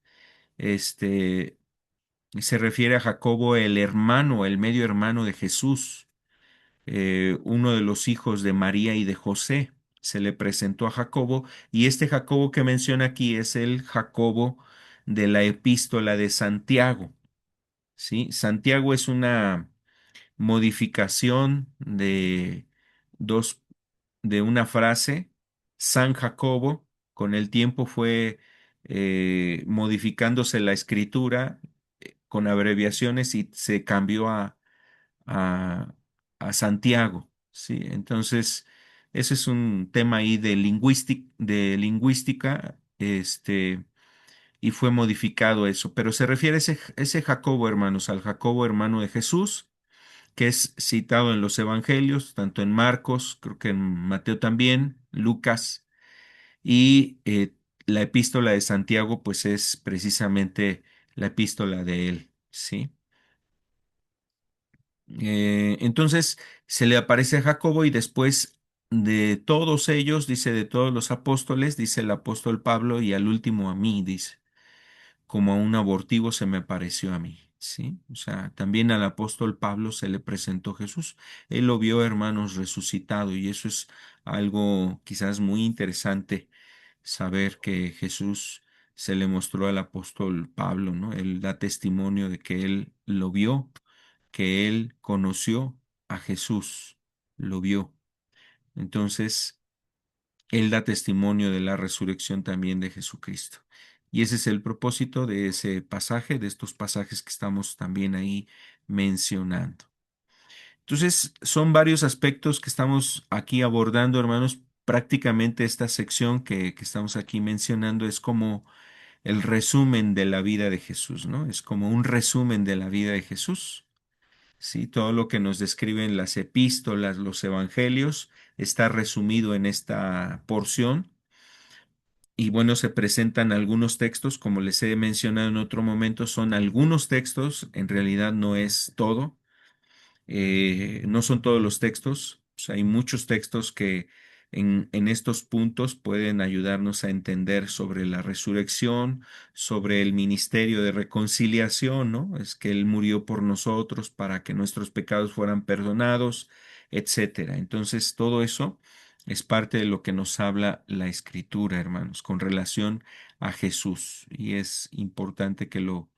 este, se refiere a Jacobo el hermano, el medio hermano de Jesús, uno de los hijos de María y de José. Se le presentó a Jacobo, y este Jacobo que menciona aquí es el Jacobo de la epístola de Santiago. ¿Sí? Santiago es una modificación de dos, de una frase. San Jacobo, con el tiempo fue modificándose la escritura con abreviaciones y se cambió a, a Santiago, ¿sí? Entonces, ese es un tema ahí de lingüística, y fue modificado eso, pero se refiere ese Jacobo, hermanos, al Jacobo hermano de Jesús, que es citado en los evangelios, tanto en Marcos, creo que en Mateo también, Lucas, y la epístola de Santiago, pues es precisamente la epístola de él, ¿sí? Entonces se le aparece a Jacobo, y después de todos ellos, dice, de todos los apóstoles, dice el apóstol Pablo, y al último a mí, dice, como a un abortivo se me apareció a mí, ¿sí? O sea, también al apóstol Pablo se le presentó Jesús. Él lo vio, hermanos, resucitado, y eso es algo quizás muy interesante, saber que Jesús se le mostró al apóstol Pablo, ¿no? Él da testimonio de que él lo vio, que él conoció a Jesús, lo vio. Entonces, él da testimonio de la resurrección también de Jesucristo. Y ese es el propósito de ese pasaje, de estos pasajes que estamos también ahí mencionando. Entonces, son varios aspectos que estamos aquí abordando, hermanos. Prácticamente esta sección que estamos aquí mencionando es como el resumen de la vida de Jesús, ¿no? Es como un resumen de la vida de Jesús. Sí, todo lo que nos describen las epístolas, los evangelios, está resumido en esta porción. Y bueno, se presentan algunos textos, como les he mencionado en otro momento, son algunos textos, en realidad no es todo, no son todos los textos. O sea, hay muchos textos que en estos puntos pueden ayudarnos a entender sobre la resurrección, sobre el ministerio de reconciliación, ¿no? Es que Él murió por nosotros para que nuestros pecados fueran perdonados, etcétera. Entonces, todo eso es parte de lo que nos habla la Escritura, hermanos, con relación a Jesús. Y es importante que lo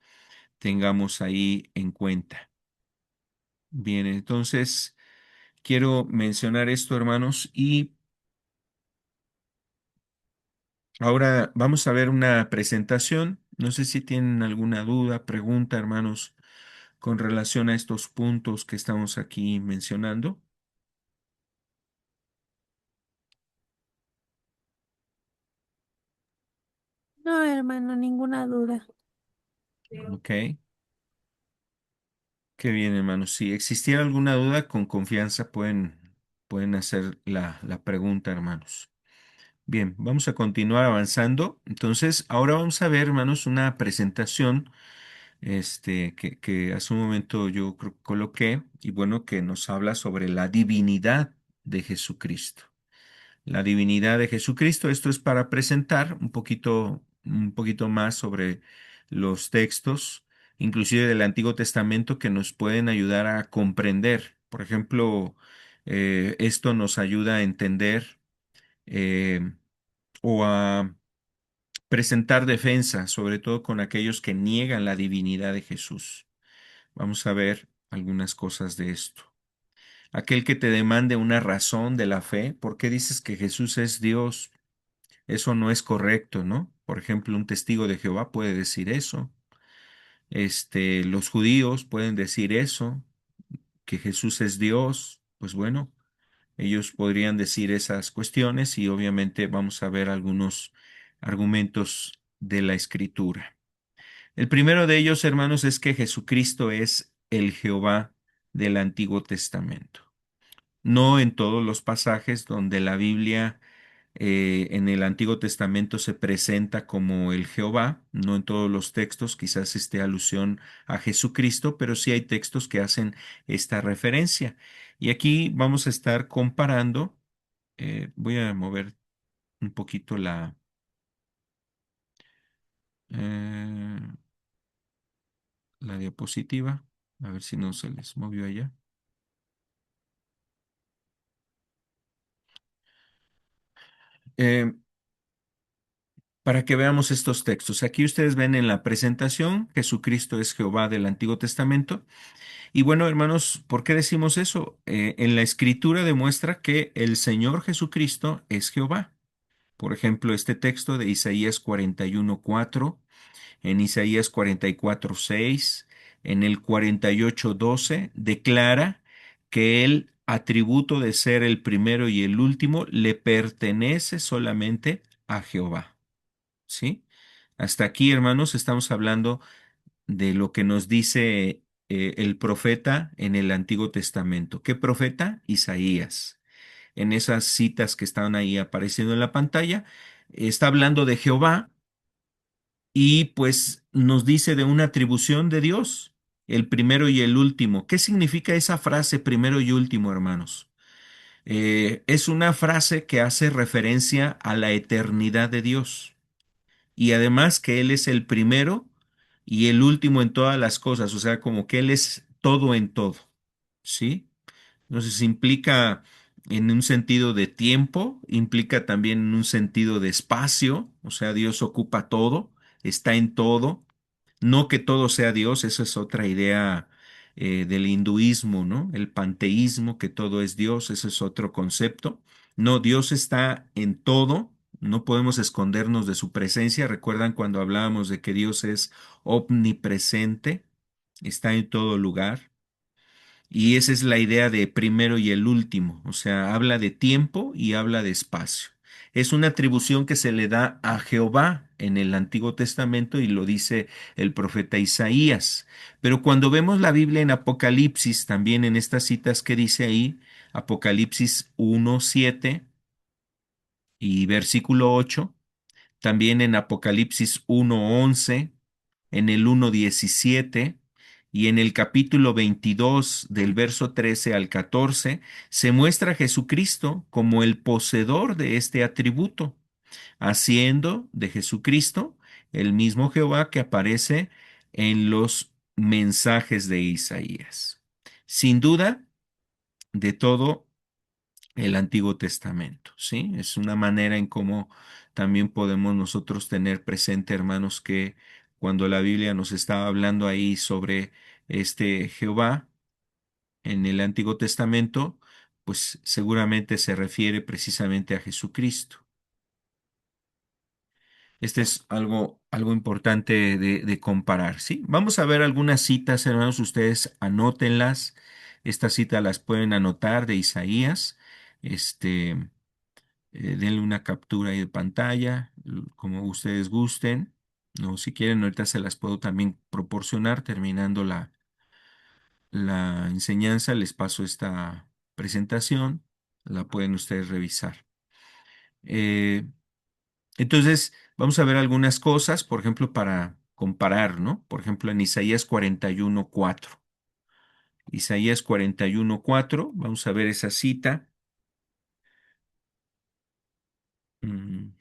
tengamos ahí en cuenta. Bien, entonces quiero mencionar esto, hermanos, y ahora vamos a ver una presentación. No sé si tienen alguna duda, pregunta, hermanos, con relación a estos puntos que estamos aquí mencionando. No, hermano, ninguna duda. Ok, qué bien, hermanos. Si existiera alguna duda, con confianza pueden hacer la pregunta, hermanos. Bien, vamos a continuar avanzando. Entonces, ahora vamos a ver, hermanos, una presentación que hace un momento yo coloqué, y bueno, que nos habla sobre la divinidad de Jesucristo. La divinidad de Jesucristo, esto es para presentar un poquito más sobre los textos, inclusive del Antiguo Testamento, que nos pueden ayudar a comprender. Por ejemplo, esto nos ayuda a entender eh, o a presentar defensa, sobre todo con aquellos que niegan la divinidad de Jesús. Vamos a ver algunas cosas de esto. Aquel que te demande una razón de la fe, ¿por qué dices que Jesús es Dios? Eso no es correcto, ¿no? Por ejemplo, un testigo de Jehová puede decir eso. Los judíos pueden decir eso. que Jesús es Dios, pues bueno, ellos podrían decir esas cuestiones y obviamente vamos a ver algunos argumentos de la Escritura. El primero de ellos, hermanos, es que Jesucristo es el Jehová del Antiguo Testamento. No en todos los pasajes donde la Biblia en el Antiguo Testamento se presenta como el Jehová, no en todos los textos, quizás esté alusión a Jesucristo, pero sí hay textos que hacen esta referencia. Y aquí vamos a estar comparando, voy a mover un poquito eh, la diapositiva, a ver si no se les movió allá. Eh, para que veamos estos textos. Aquí ustedes ven en la presentación, Jesucristo es Jehová del Antiguo Testamento. Y bueno, hermanos, ¿por qué decimos eso? En la Escritura demuestra que el Señor Jesucristo es Jehová. Por ejemplo, este texto de Isaías 41:4, en Isaías 44:6, en el 48:12, declara que el atributo de ser el primero y el último le pertenece solamente a Jehová. ¿Sí? Hasta aquí, hermanos, estamos hablando de lo que nos dice el profeta en el Antiguo Testamento. ¿Qué profeta? Isaías. En esas citas que están ahí apareciendo en la pantalla, está hablando de Jehová y pues nos dice de una atribución de Dios, el primero y el último. ¿Qué significa esa frase primero y último, hermanos? Es una frase que hace referencia a la eternidad de Dios y además que Él es el primero y el último en todas las cosas, o sea, como que Él es todo en todo, ¿sí? Entonces implica en un sentido de tiempo, implica también en un sentido de espacio, o sea, Dios ocupa todo, está en todo, no que todo sea Dios, esa es otra idea del hinduismo, ¿no? El panteísmo, que todo es Dios, ese es otro concepto. No, Dios está en todo, no podemos escondernos de su presencia. ¿Recuerdan cuando hablábamos de que Dios es omnipresente? Está en todo lugar. Y esa es la idea de primero y el último, o sea, habla de tiempo y habla de espacio. Es una atribución que se le da a Jehová en el Antiguo Testamento y lo dice el profeta Isaías. Pero cuando vemos la Biblia en Apocalipsis, también en estas citas que dice ahí, Apocalipsis 1:7 y versículo 8, también en Apocalipsis 1:11, en el 1:17 y en el capítulo 22 del verso 13 al 14, se muestra a Jesucristo como el poseedor de este atributo, haciendo de Jesucristo el mismo Jehová que aparece en los mensajes de Isaías. Sin duda, de todo el Antiguo Testamento, ¿sí? Es una manera en cómo también podemos nosotros tener presente, hermanos, que cuando la Biblia nos está hablando ahí sobre este Jehová en el Antiguo Testamento, pues seguramente se refiere precisamente a Jesucristo. Este es algo importante de comparar, ¿sí? Vamos a ver algunas citas, hermanos, ustedes anótenlas. Estas citas las pueden anotar de Isaías. Este, denle una captura ahí de pantalla, como ustedes gusten. No, si quieren, ahorita se las puedo también proporcionar. Terminando la enseñanza, les paso esta presentación. La pueden ustedes revisar. Eh, entonces, vamos a ver algunas cosas, por ejemplo, para comparar, ¿no? Por ejemplo, en Isaías 41:4. Isaías 41:4, vamos a ver esa cita. Mm,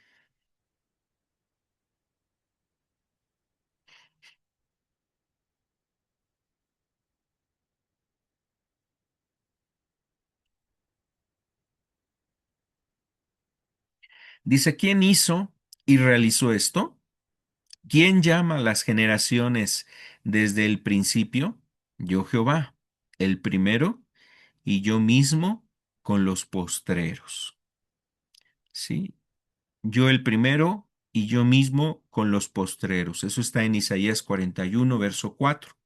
Dice, ¿quién hizo y realizó esto? ¿Quién llama a las generaciones desde el principio? Yo Jehová, el primero, y yo mismo con los postreros. ¿Sí? Yo el primero y yo mismo con los postreros. Eso está en Isaías 41, verso 4.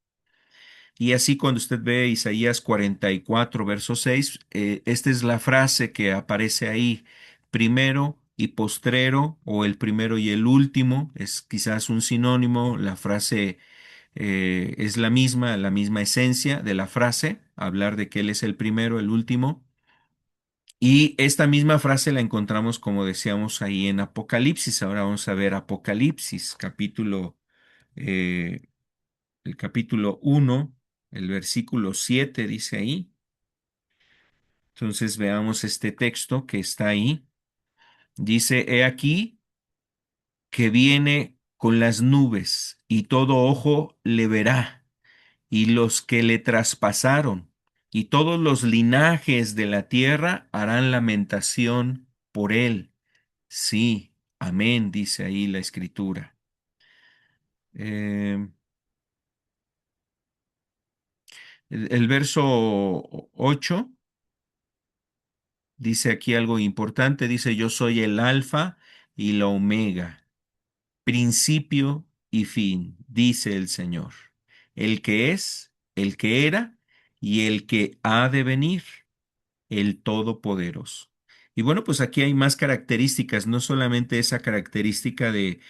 Y así cuando usted ve Isaías 44, verso 6, esta es la frase que aparece ahí, primero y postrero, o el primero y el último, es quizás un sinónimo, la frase es la misma esencia de la frase, hablar de que Él es el primero, el último. Y esta misma frase la encontramos, como decíamos, ahí en Apocalipsis. Ahora vamos a ver Apocalipsis, eh, el capítulo 1, el versículo 7 dice ahí. Entonces veamos este texto que está ahí. Dice, he aquí que viene con las nubes y todo ojo le verá y los que le traspasaron y todos los linajes de la tierra harán lamentación por él. Sí, amén, dice ahí la escritura. Eh, el verso 8 dice aquí algo importante, dice, yo soy el alfa y la omega, principio y fin, dice el Señor, el que es, el que era y el que ha de venir, el Todopoderoso. Y bueno, pues aquí hay más características, no solamente esa característica de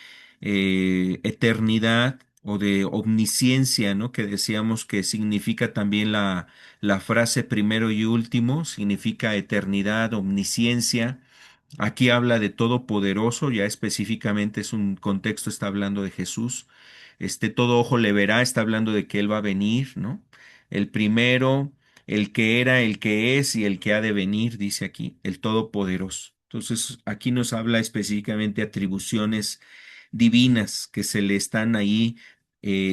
eternidad o de omnisciencia, ¿no? Que decíamos que significa también la frase primero y último, significa eternidad, omnisciencia. Aquí habla de todopoderoso, ya específicamente es un contexto, está hablando de Jesús. Todo ojo le verá, está hablando de que Él va a venir, ¿no? El primero, el que era, el que es y el que ha de venir, dice aquí, el todopoderoso. Entonces, aquí nos habla específicamente atribuciones divinas que se le están ahí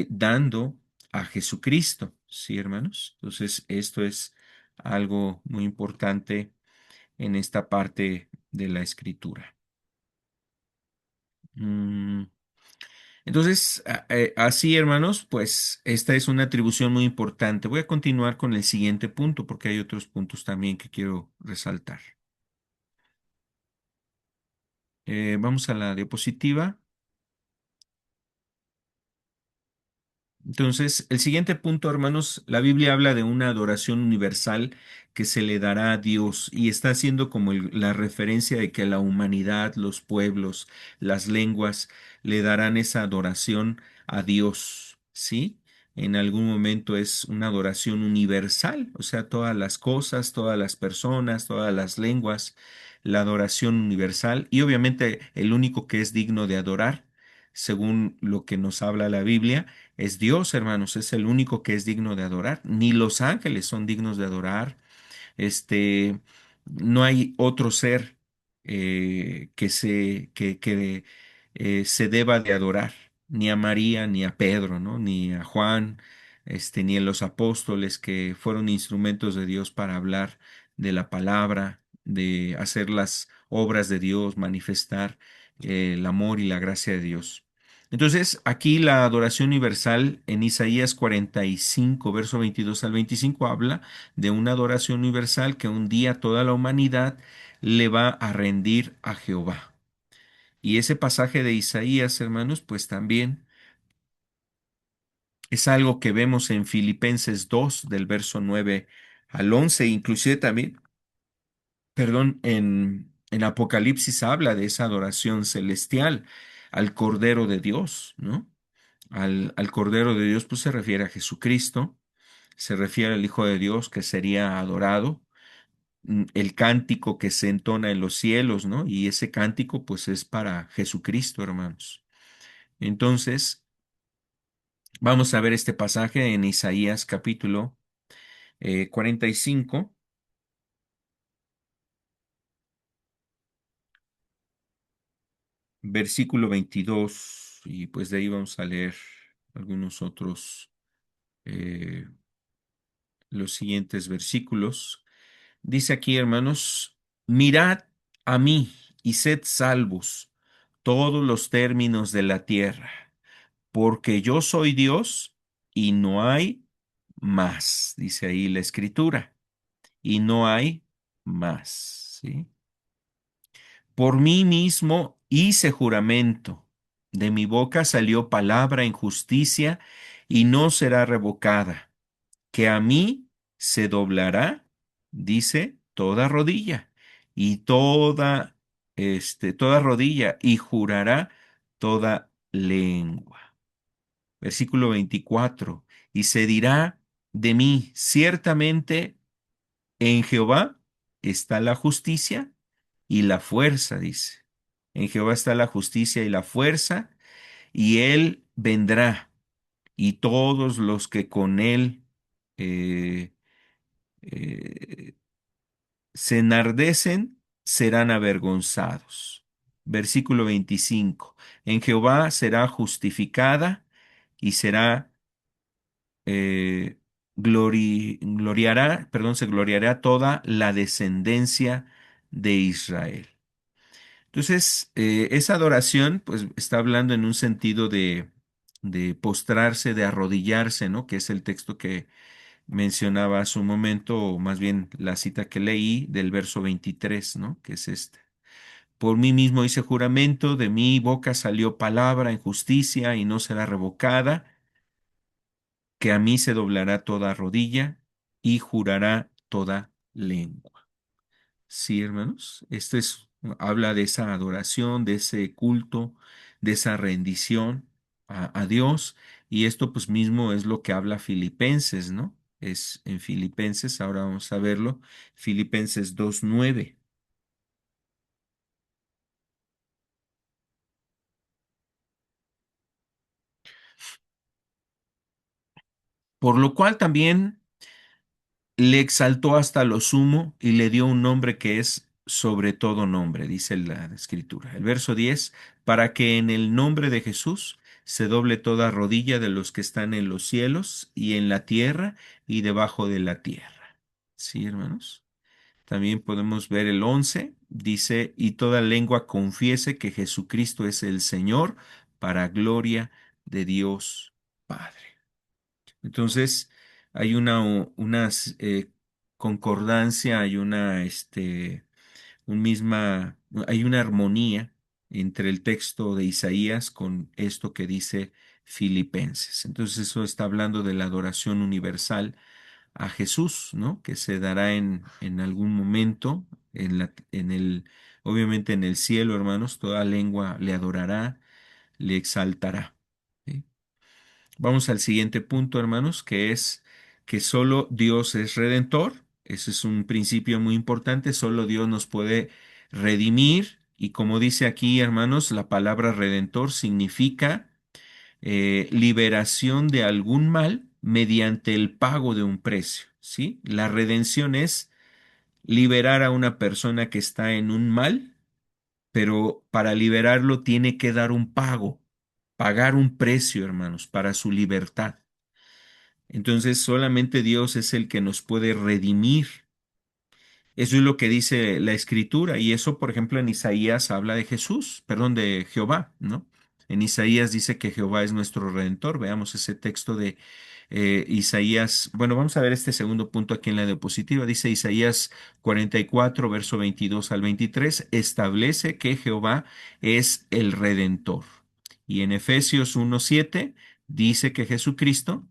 dando a Jesucristo, ¿sí, hermanos? Entonces, esto es algo muy importante en esta parte de la escritura. Mm, Entonces, así, hermanos, pues esta es una atribución muy importante. Voy a continuar con el siguiente punto porque hay otros puntos también que quiero resaltar. Vamos a la diapositiva. Entonces, el siguiente punto, hermanos, la Biblia habla de una adoración universal que se le dará a Dios y está haciendo como la referencia de que la humanidad, los pueblos, las lenguas le darán esa adoración a Dios, ¿sí? En algún momento es una adoración universal, o sea, todas las cosas, todas las personas, todas las lenguas, la adoración universal y obviamente el único que es digno de adorar, según lo que nos habla la Biblia es Dios, hermanos, es el único que es digno de adorar. Ni los ángeles son dignos de adorar. Este, no hay otro ser que se deba de adorar, ni a María, ni a Pedro, ¿no? Ni a Juan, ni a los apóstoles que fueron instrumentos de Dios para hablar de la palabra, de hacer las obras de Dios, manifestar el amor y la gracia de Dios. Entonces, aquí la adoración universal en Isaías 45, verso 22 al 25, habla de una adoración universal que un día toda la humanidad le va a rendir a Jehová. Y ese pasaje de Isaías, hermanos, pues también es algo que vemos en Filipenses 2, del verso 9 al 11, inclusive también, perdón, en Apocalipsis habla de esa adoración celestial al Cordero de Dios, ¿no? Al Cordero de Dios, pues se refiere a Jesucristo, se refiere al Hijo de Dios que sería adorado, el cántico que se entona en los cielos, ¿no? Y ese cántico pues es para Jesucristo, hermanos. Entonces, vamos a ver este pasaje en Isaías capítulo 45, versículo 22, y pues de ahí vamos a leer algunos otros, eh, los siguientes versículos. Dice aquí, hermanos, mirad a mí y sed salvos todos los términos de la tierra, porque yo soy Dios y no hay más, dice ahí la escritura, y no hay más, ¿sí? Por mí mismo hice juramento, de mi boca salió palabra en justicia y no será revocada. que a mí se doblará, dice, toda rodilla y toda rodilla y jurará toda lengua. Versículo 24. Y se dirá de mí, ciertamente en Jehová está la justicia y la fuerza, dice. En Jehová está la justicia y la fuerza, y él vendrá, y todos los que con él eh, eh, se enardecen serán avergonzados. Versículo 25. En Jehová será justificada y será se gloriará toda la descendencia de Israel. Entonces, esa adoración, pues, está hablando en un sentido de postrarse, de arrodillarse, ¿no? Que es el texto que mencionaba hace un momento, o más bien la cita que leí del verso 23, ¿no? Que es este. Por mí mismo hice juramento, de mi boca salió palabra en justicia y no será revocada, que a mí se doblará toda rodilla y jurará toda lengua. Sí, hermanos, habla de esa adoración, de ese culto, de esa rendición a Dios, y esto pues mismo es lo que habla Filipenses, ¿no? Es en Filipenses, ahora vamos a verlo, Filipenses 2:9. Por lo cual también le exaltó hasta lo sumo y le dio un nombre que es sobre todo nombre, dice la Escritura. El verso 10, para que en el nombre de Jesús se doble toda rodilla de los que están en los cielos y en la tierra y debajo de la tierra. Sí, hermanos. También podemos ver el 11, dice, y toda lengua confiese que Jesucristo es el Señor para gloria de Dios Padre. Entonces, hay concordancia, hay una armonía entre el texto de Isaías con esto que dice Filipenses. Entonces, eso está hablando de la adoración universal a Jesús, ¿no? Que se dará en algún momento, obviamente en el cielo, hermanos, toda lengua le adorará, le exaltará. ¿Sí? Vamos al siguiente punto, hermanos, que es que solo Dios es redentor. Ese es un principio muy importante. Solo Dios nos puede redimir. Y como dice aquí, hermanos, la palabra redentor significa liberación de algún mal mediante el pago de un precio. ¿Sí? La redención es liberar a una persona que está en un mal, pero para liberarlo tiene que dar un pago, pagar un precio, hermanos, para su libertad. Entonces solamente Dios es el que nos puede redimir. Eso es lo que dice la Escritura y eso, por ejemplo, en Isaías habla de Jesús, perdón, de Jehová, ¿no? En Isaías dice que Jehová es nuestro redentor. Veamos ese texto de Isaías. Bueno, vamos a ver este segundo punto aquí en la diapositiva. Dice Isaías 44, verso 22 al 23, establece que Jehová es el redentor. Y en Efesios 1:7 dice que Jesucristo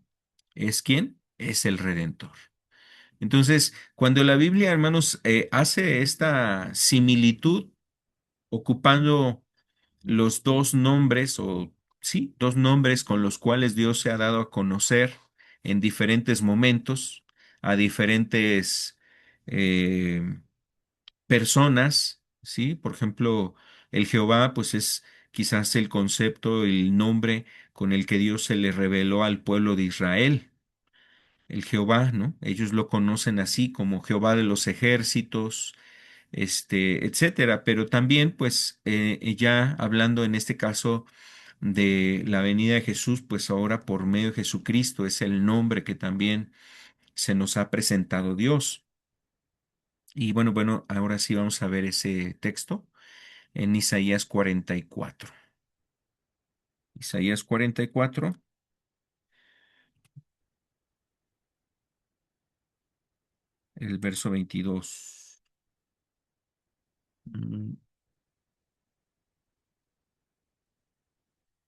es quien es el redentor. Entonces, cuando la Biblia, hermanos, hace esta similitud ocupando los dos nombres, o sí, dos nombres con los cuales Dios se ha dado a conocer en diferentes momentos a diferentes eh, personas, ¿sí? Por ejemplo, el Jehová, pues es quizás el concepto, el nombre con el que Dios se le reveló al pueblo de Israel, el Jehová, ¿no? Ellos lo conocen así como Jehová de los ejércitos, etcétera. Pero también, pues, ya hablando en este caso de la venida de Jesús, pues ahora por medio de Jesucristo es el nombre que también se nos ha presentado Dios. Y bueno, ahora sí vamos a ver ese texto en Isaías 44. Isaías 44, el verso 22. Mm,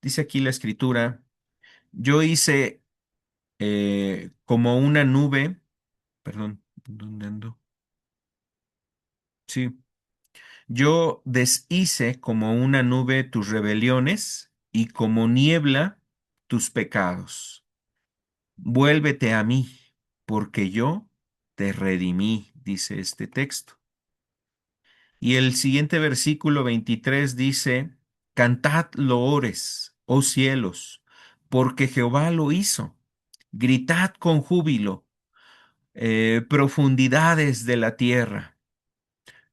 Dice aquí la escritura, yo hice como una nube, perdón, ¿dónde ando? Sí, yo deshice como una nube tus rebeliones y como niebla tus pecados. Vuélvete a mí, porque yo te redimí, dice este texto. Y el siguiente versículo 23 dice, cantad loores, oh cielos, porque Jehová lo hizo. Gritad con júbilo, profundidades de la tierra.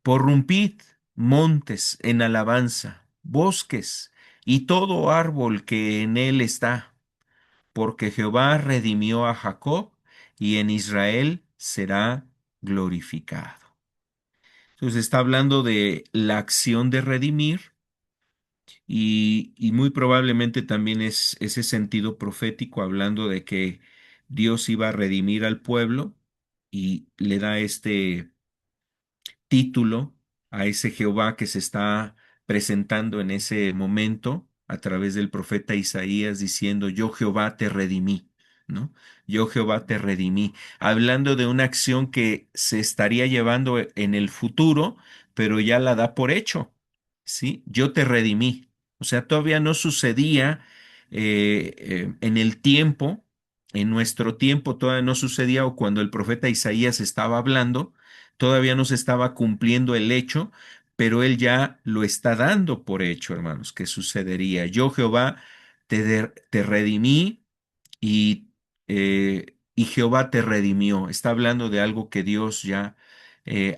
Porrumpid montes en alabanza, bosques y todo árbol que en él está, porque Jehová redimió a Jacob y en Israel será glorificado. Entonces está hablando de la acción de redimir y muy probablemente también es ese sentido profético hablando de que Dios iba a redimir al pueblo y le da este título a ese Jehová que se está presentando en ese momento a través del profeta Isaías diciendo, yo Jehová te redimí, ¿no? Yo Jehová te redimí, hablando de una acción que se estaría llevando en el futuro, pero ya la da por hecho, ¿sí? Yo te redimí. O sea, todavía no sucedía en el tiempo, en nuestro tiempo todavía no sucedía o cuando el profeta Isaías estaba hablando, todavía no se estaba cumpliendo el hecho, pero él ya lo está dando por hecho, hermanos, que sucedería. Yo, Jehová, te redimí y Jehová te redimió. Está hablando de algo que Dios ya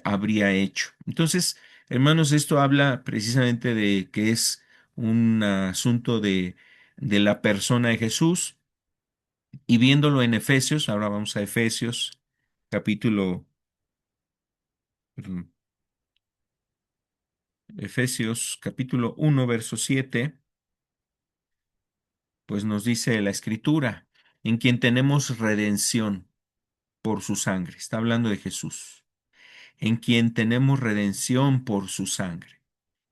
habría hecho. Entonces, hermanos, esto habla precisamente de que es un asunto de la persona de Jesús y viéndolo en Efesios, ahora vamos a Efesios capítulo, perdón, Efesios capítulo 1, verso 7, pues nos dice la escritura, en quien tenemos redención por su sangre. Está hablando de Jesús. En quien tenemos redención por su sangre.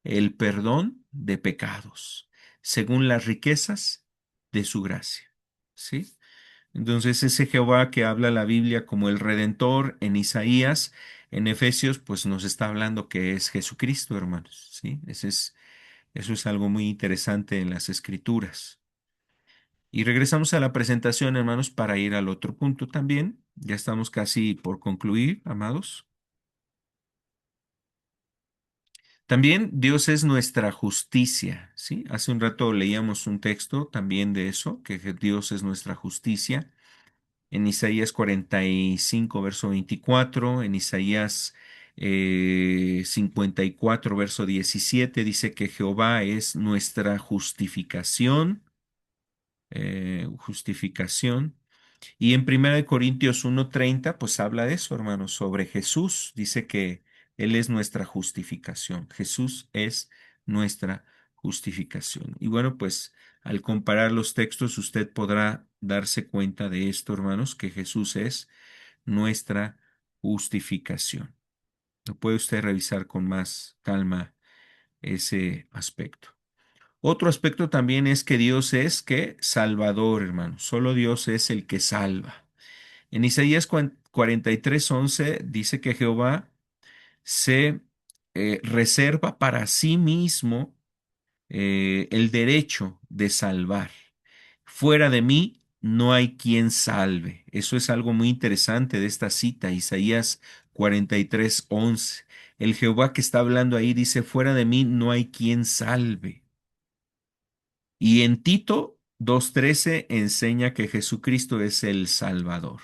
El perdón de pecados, según las riquezas de su gracia. ¿Sí? Entonces ese Jehová que habla la Biblia como el Redentor en Isaías, en Efesios, pues nos está hablando que es Jesucristo, hermanos. ¿Sí? Eso es algo muy interesante en las escrituras. Y regresamos a la presentación, hermanos, para ir al otro punto también. Ya estamos casi por concluir, amados. También Dios es nuestra justicia, ¿sí? Hace un rato leíamos un texto también de eso, que Dios es nuestra justicia. En Isaías 45, verso 24, en Isaías 54, verso 17, dice que Jehová es nuestra justificación, justificación. Y en Primera de Corintios 1:30, pues habla de eso, hermanos, sobre Jesús. Dice que Él es nuestra justificación. Jesús es nuestra justificación. Y bueno, pues al comparar los textos, usted podrá darse cuenta de esto, hermanos, que Jesús es nuestra justificación. Lo puede usted revisar con más calma ese aspecto. Otro aspecto también es que Dios es que Salvador, hermanos. Solo Dios es el que salva. En Isaías 43:11 dice que Jehová se reserva para sí mismo el derecho de salvar. Fuera de mí no hay quien salve. Eso es algo muy interesante de esta cita, Isaías 43:11. El Jehová que está hablando ahí dice, fuera de mí no hay quien salve. Y en Tito 2:13 enseña que Jesucristo es el Salvador,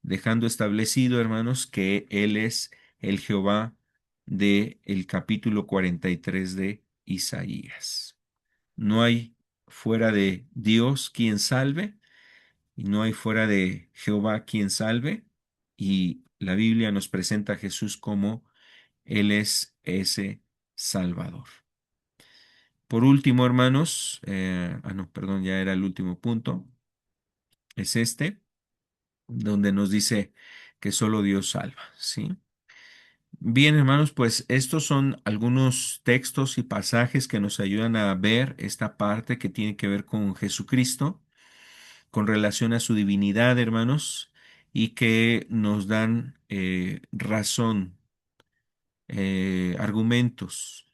dejando establecido, hermanos, que Él es el Jehová de el capítulo 43 de Isaías. No hay fuera de Dios quien salve, y no hay fuera de Jehová quien salve, y la Biblia nos presenta a Jesús como Él es ese Salvador. Por último, hermanos, no, perdón, ya era el último punto, es este, donde nos dice que solo Dios salva, ¿sí? Bien, hermanos, pues estos son algunos textos y pasajes que nos ayudan a ver esta parte que tiene que ver con Jesucristo. con relación a su divinidad, hermanos, y que nos dan razón, argumentos,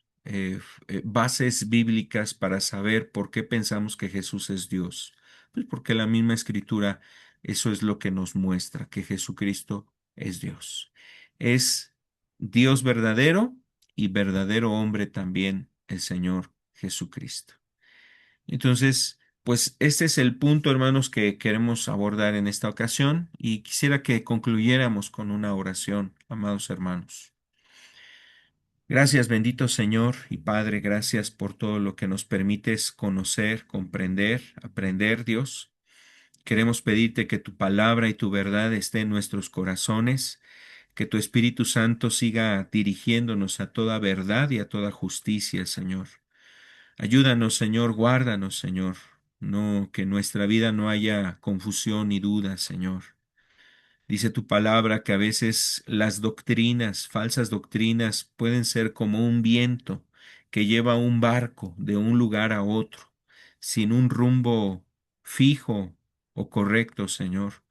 bases bíblicas para saber por qué pensamos que Jesús es Dios. Pues porque la misma escritura, eso es lo que nos muestra, que Jesucristo es Dios. Es Dios verdadero y verdadero hombre también el Señor Jesucristo. Entonces, pues este es el punto, hermanos, que queremos abordar en esta ocasión y quisiera que concluyéramos con una oración, amados hermanos. Gracias, bendito Señor y Padre, gracias por todo lo que nos permites conocer, comprender, aprender, Dios. Queremos pedirte que tu palabra y tu verdad esté en nuestros corazones, que tu Espíritu Santo siga dirigiéndonos a toda verdad y a toda justicia, Señor. Ayúdanos, Señor, guárdanos, Señor. No, que en nuestra vida no haya confusión ni duda, Señor. Dice tu palabra que a veces las doctrinas, falsas doctrinas, pueden ser como un viento que lleva un barco de un lugar a otro, sin un rumbo fijo o correcto, Señor.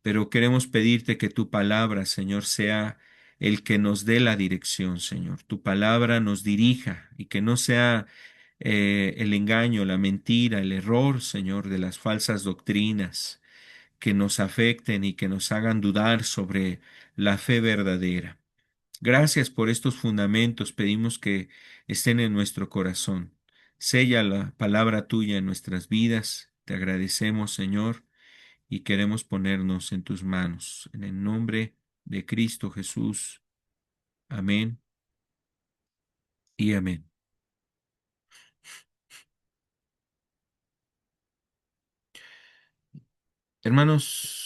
Pero queremos pedirte que tu palabra, Señor, sea el que nos dé la dirección, Señor. Tu palabra nos dirija y que no sea el engaño, la mentira, el error, Señor, de las falsas doctrinas que nos afecten y que nos hagan dudar sobre la fe verdadera. Gracias por estos fundamentos, pedimos que estén en nuestro corazón. Sella la palabra tuya en nuestras vidas. Te agradecemos, Señor, y queremos ponernos en tus manos. En el nombre de Cristo Jesús. Amén y amén. Hermanos,